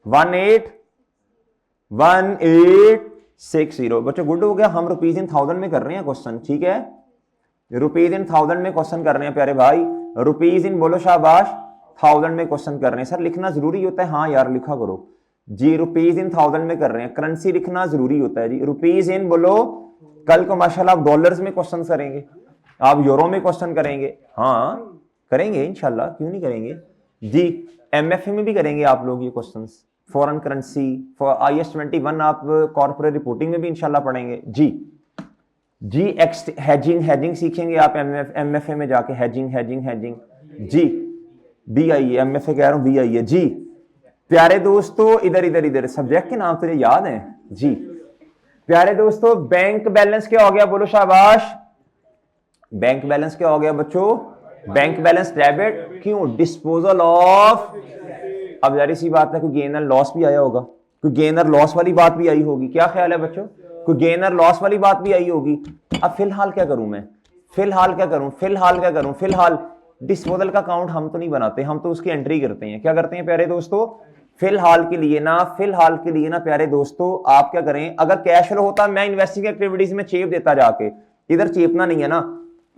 Speaker 1: 1860 बच्चों, गुड हो गया। हम रुपीज इन थाउजेंड में कर रहे हैं क्वेश्चन, ठीक है? रुपीज इन थाउजेंड में क्वेश्चन कर रहे हैं प्यारे भाई, रुपीज इन बोलो शाबाश, थाउजेंड में क्वेश्चन कर रहे हैं। सर लिखना जरूरी होता है? हाँ यार लिखा करो जी, रुपीज इन थाउजेंड में कर रहे हैं, करेंसी लिखना जरूरी होता है जी। रुपीज इन बोलो, कल को माशाल्लाह आप डॉलर्स में क्वेश्चन करेंगे, आप यूरो में क्वेश्चन करेंगे, हाँ करेंगे इंशाल्लाह, क्यों नहीं करेंगे जी। एमएफए में भी करेंगे आप लोग ये questions, foreign currency, for IS-21 आप कॉर्पोरेट रिपोर्टिंग में भी इंशाल्लाह पढ़ेंगे जी। हैजिंग सीखेंगे आप एमएफए में जाके, हैजिंग जी। BIA, एमएफए कह रहा हूं, BIA जी। प्यारे दोस्तों इधर सब्जेक्ट के नाम तो याद है जी। प्यारे दोस्तों बैंक बैलेंस क्या हो गया? बोलो शाबाश। बैंक बैलेंस क्या हो गया बच्चों? Bank balance debit. क्यों? डिस्पोजल ऑफ, अब जारी सी बात है कोई गेन और लॉस भी आया होगा, कोई गेन और लॉस वाली बात भी आई होगी, क्या ख्याल है बच्चों? कोई गेन और लॉस वाली बात भी आई होगी। अब फिलहाल क्या करूं मैं, फिलहाल क्या करूं, फिलहाल क्या करूं, फिलहाल डिस्पोजल का अकाउंट हम तो नहीं बनाते, हम तो उसकी एंट्री करते हैं। क्या करते हैं प्यारे दोस्तों, फिलहाल के लिए ना, फिलहाल के लिए ना प्यारे दोस्तों आप क्या करें, अगर कैश फ्लो होता मैं इन्वेस्टिंग एक्टिविटीज में चेप देता जाके, इधर चेपना नहीं है ना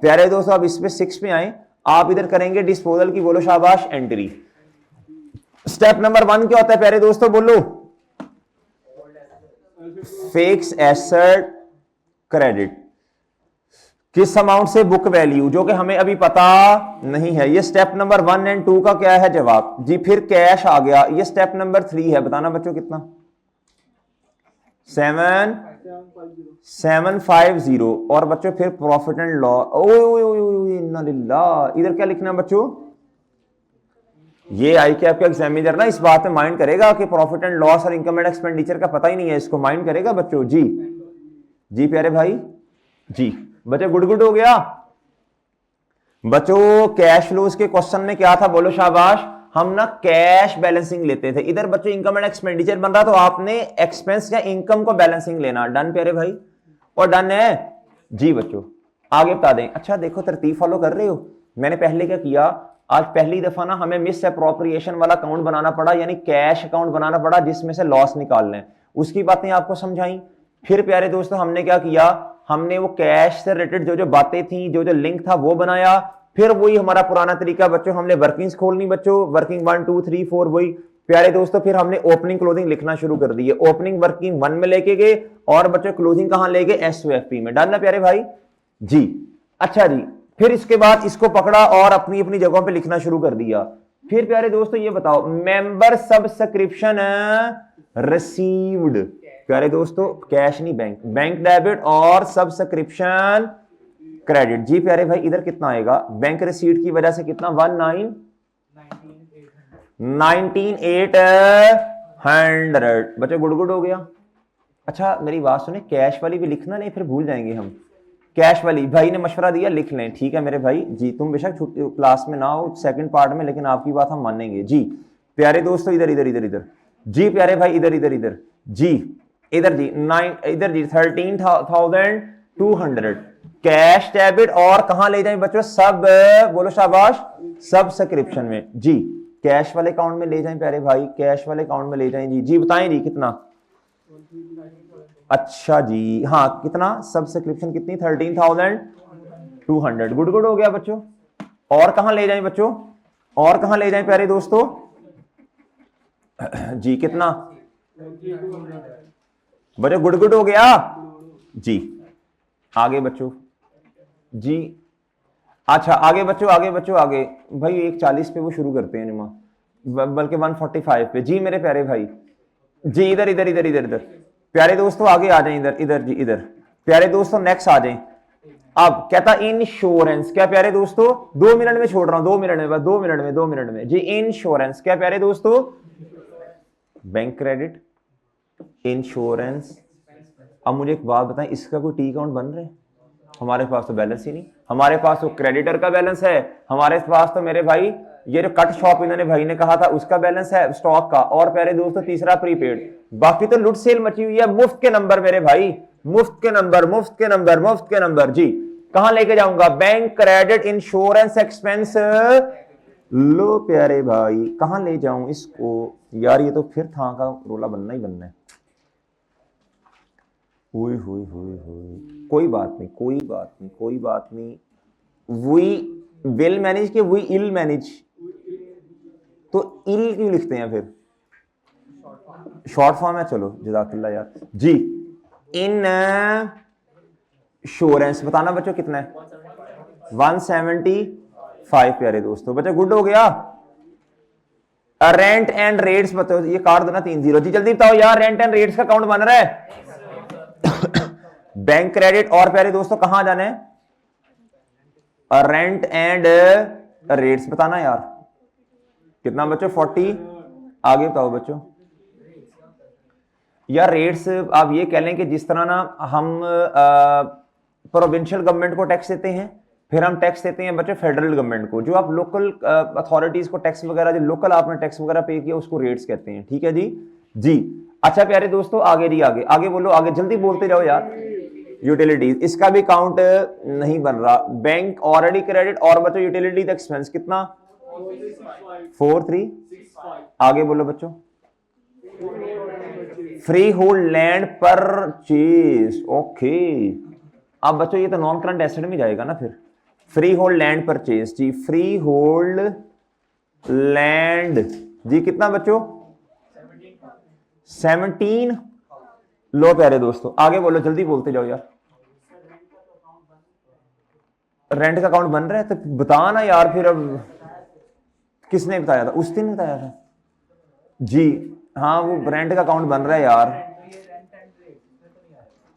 Speaker 1: प्यारे दोस्तों। अब इसमें 6 पे आए, आप इधर करेंगे डिस्पोजल की, बोलो शाबाश, एंट्री। स्टेप नंबर 1 क्या होता है प्यारे दोस्तों, बोलो, फिक्स एसेट क्रेडिट, किस अमाउंट से, बुक वैल्यू, जो कि हमें अभी पता नहीं है। ये स्टेप नंबर 1 एंड 2 का क्या है जवाब जी। फिर कैश आ गया, ये स्टेप नंबर 3 है, बताना बच्चों कितना, 750। और बच्चों फिर प्रॉफिट एंड लॉस, इन्ना लिल्लाह, इधर क्या लिखना है बच्चों, ये आई के आपका एग्जामिनर ना इस बात में माइंड करेगा कि प्रॉफिट एंड लॉस और इनकम एंड एक्सपेंडिचर का पता ही नहीं है, इसको माइंड करेगा बच्चों जी। जी प्यारे भाई जी, बच्चों गुड गुड हो गया। बच्चों कैश फ्लोज के क्वेश्चन में क्या था, बोलो शाबाश, हम ना कैश बैलेंसिंग लेते थे। इधर बच्चों इनकम एंड एक्सपेंडिचर बन रहा तो आपने एक्सपेंस या इनकम को बैलेंसिंग लेना। डन प्यारे भाई, और डन है जी। बच्चों आगे बता दें, अच्छा देखो तरतीब फॉलो कर रहे हो। मैंने पहले क्या किया, आज पहली दफा ना हमें मिस अप्रोप्रिएशन वाला अकाउंट बनाना पड़ा, यानी कैश अकाउंट बनाना पड़ा जिसमें से लॉस निकाल लें, उसकी बातें आपको समझाई। फिर प्यारे दोस्तों हमने क्या किया, हमने वो कैश से रिलेटेड जो जो बातें थी, जो जो लिंक था वो बनाया। फिर वही हमारा पुराना तरीका बच्चों, हमने वर्किंग्स खोलनी बच्चों, वर्किंग 1 2 3 4 वही प्यारे दोस्तों। फिर हमने ओपनिंग क्लोजिंग लिखना शुरू कर दी है, ओपनिंग वर्किंग 1 में लेके गए और बच्चों क्लोजिंग कहां ले गए, SOFP में। डन ना प्यारे भाई जी। अच्छा जी, फिर इसके बाद इसको पकड़ा और अपनी अपनी जगहों पे लिखना शुरू कर दिया। फिर प्यारे दोस्तों ये बताओ, मेंबर सब्सक्रिप्शन रिसीव्ड, प्यारे दोस्तों कैश नहीं बैंक, बैंक डेबिट और सब्सक्रिप्शन क्रेडिट। जी प्यारे भाई इधर कितना आएगा, बैंक रिसीट की वजह से कितना, 19,800। बच्चे गुड गुड हो गया। अच्छा मेरी बात सुने, कैश वाली भी लिखना नहीं, फिर भूल जाएंगे हम। कैश वाली भाई ने मशवरा दिया, लिख लें, ठीक है मेरे भाई जी। तुम बेशक क्लास में ना हो सेकंड पार्ट में, लेकिन आपकी बात हम मानेंगे जी। प्यारे दोस्तों इधर इधर इधर इधर जी, प्यारे भाई इधर इधर इधर जी, इधर जी 13,200 कैश डेबिट और कहां ले जाएं बच्चों, सब, बोलो शाबाश, सब्सक्रिप्शन में जी। कैश वाले अकाउंट में ले जाएं प्यारे भाई, कैश वाले अकाउंट में ले जाएं जी। जी बताएं जी कितना, अच्छा जी हाँ कितना, सब्सक्रिप्शन कितनी, 13,200। गुड गुड हो गया बच्चों। और कहां ले जाएं बच्चों, और कहां ले जाएं प्यारे दोस्तों जी, कितना बच्चों, गुड गुड हो गया जी। आगे बच्चों जी, अच्छा आगे बच्चों, आगे बच्चों, आगे भाई 140 पे वो शुरू करते हैं निमा, बल्कि 145 पे जी मेरे प्यारे भाई जी। इधर इधर इधर इधर इधर प्यारे दोस्तों आगे आ जाएं, इधर इधर जी इधर प्यारे दोस्तों नेक्स्ट आ जाएं। अब कहता इंश्योरेंस, क्या प्यारे दोस्तों, 2 मिनट में छोड़ रहा हूं, 2 मिनट में, बस 2 मिनट में, 2 मिनट में जी। इंश्योरेंस क्या प्यारे दोस्तों, बैंक क्रेडिट, इंश्योरेंस। अब मुझे एक बात बताएं, इसका कोई टी अकाउंट बन रहा है, हमारे पास तो बैलेंस ही नहीं। हमारे पास तो क्रेडिटर का बैलेंस है, हमारे पास तो मेरे भाई ये जो कट शॉप इन्होंने भाई ने कहा था उसका बैलेंस है स्टॉक का, और प्यारे दोस्तों तीसरा प्रीपेड। बाकी तो लुट सेल मची हुई है, मुफ्त के नंबर मेरे भाई, मुफ्त के नंबर, मुफ्त के नंबर, मुफ्त के नंबर जी। कहां लेके जाऊंगा, बैंक क्रेडिट इंश्योरेंस एक्सपेंस, लो प्यारे भाई कहां ले जाऊं इसको यार, ये तो फिर था का रोला बनना ही बनना है। हुई हुई हुई हुई, कोई बात नहीं, कोई बात नहीं, कोई बात नहीं। वी वेल मैनेज के वी इल मैनेज, तो इल क्यों लिखते हैं फिर, शॉर्ट फॉर्म है, चलो जज़ाकल्लाह यार जी। इन इंश्योरेंस बताना बच्चों कितना है, 175 प्यारे दोस्तों। बच्चों गुड हो गया। रेंट एंड रेट्स बताओ, ये काट दो ना 3 0 जी, जल्दी बताओ यार, रेंट एंड रेट्स का अकाउंट बन रहा है। बैंक क्रेडिट और प्यारे दोस्तों कहां जाना है, रेंट एंड रेट्स बताना यार कितना बच्चों, 40। आगे बताओ बच्चों यार, रेट्स आप ये कह लें कि जिस तरह ना हम प्रोविंशियल गवर्नमेंट को टैक्स देते हैं, फिर हम टैक्स देते हैं बच्चों फेडरल गवर्नमेंट को, जो आप लोकल अथॉरिटीज को टैक्स वगैरह, जो लोकल आपने टैक्स वगैरह पे किया उसको रेट्स कहते हैं, ठीक है जी जी। अच्छा प्यारे दोस्तों, आगे जी आगे आगे बोलो, आगे जल्दी बोलते जाओ यार। यूटिलिटीज, इसका भी काउंट नहीं बन रहा। बैंक ऑलरेडी क्रेडिट, और बच्चों यूटिलिटी एक्सपेंस कितना 43। आगे बोलो बच्चों। Free hold land purchase, okay. अब बच्चों ये तो नॉन करंट एसेट में जाएगा ना फिर। फ्री होल्ड लैंड परचेज जी, फ्री होल्ड लैंड जी कितना बच्चों 17। लो प्यारे दोस्तों आगे बोलो, जल्दी बोलते जाओ यार। रेंट का अकाउंट बन रहा है तो बता ना यार फिर। अब किसने बताया था? उस दिन बताया था जी। हाँ वो रेंट का अकाउंट बन रहा है यार।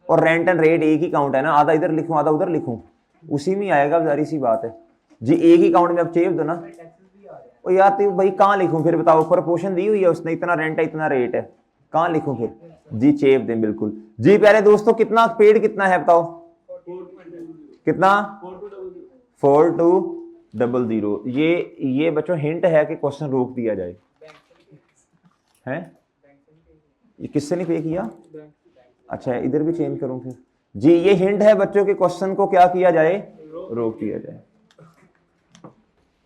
Speaker 1: और रेंट एंड रेट एक ही काउंट है ना, आधा इधर लिखूं आधा उधर लिखूं, उसी में आएगा, जारी सी बात है जी। एक ही काउंट में अब चेप दो ना। ओ यार तो भाई कहाँ लिखूं फिर बताओ? प्रोपोर्शन दी हुई है उसने, इतना रेंट है इतना रेट है, कहाँ लिखूं फिर जी? चेप दें बिल्कुल जी। प्यारे दोस्तों कितना पेड कितना है बताओ? कितना 4200। ये बच्चों हिंट है कि क्वेश्चन रोक दिया जाए। हैं ये किससे नहीं पे किया? अच्छा इधर भी चेंज करूं फिर जी। ये हिंट है बच्चों के, क्वेश्चन को क्या किया जाए? रोक दिया जाए।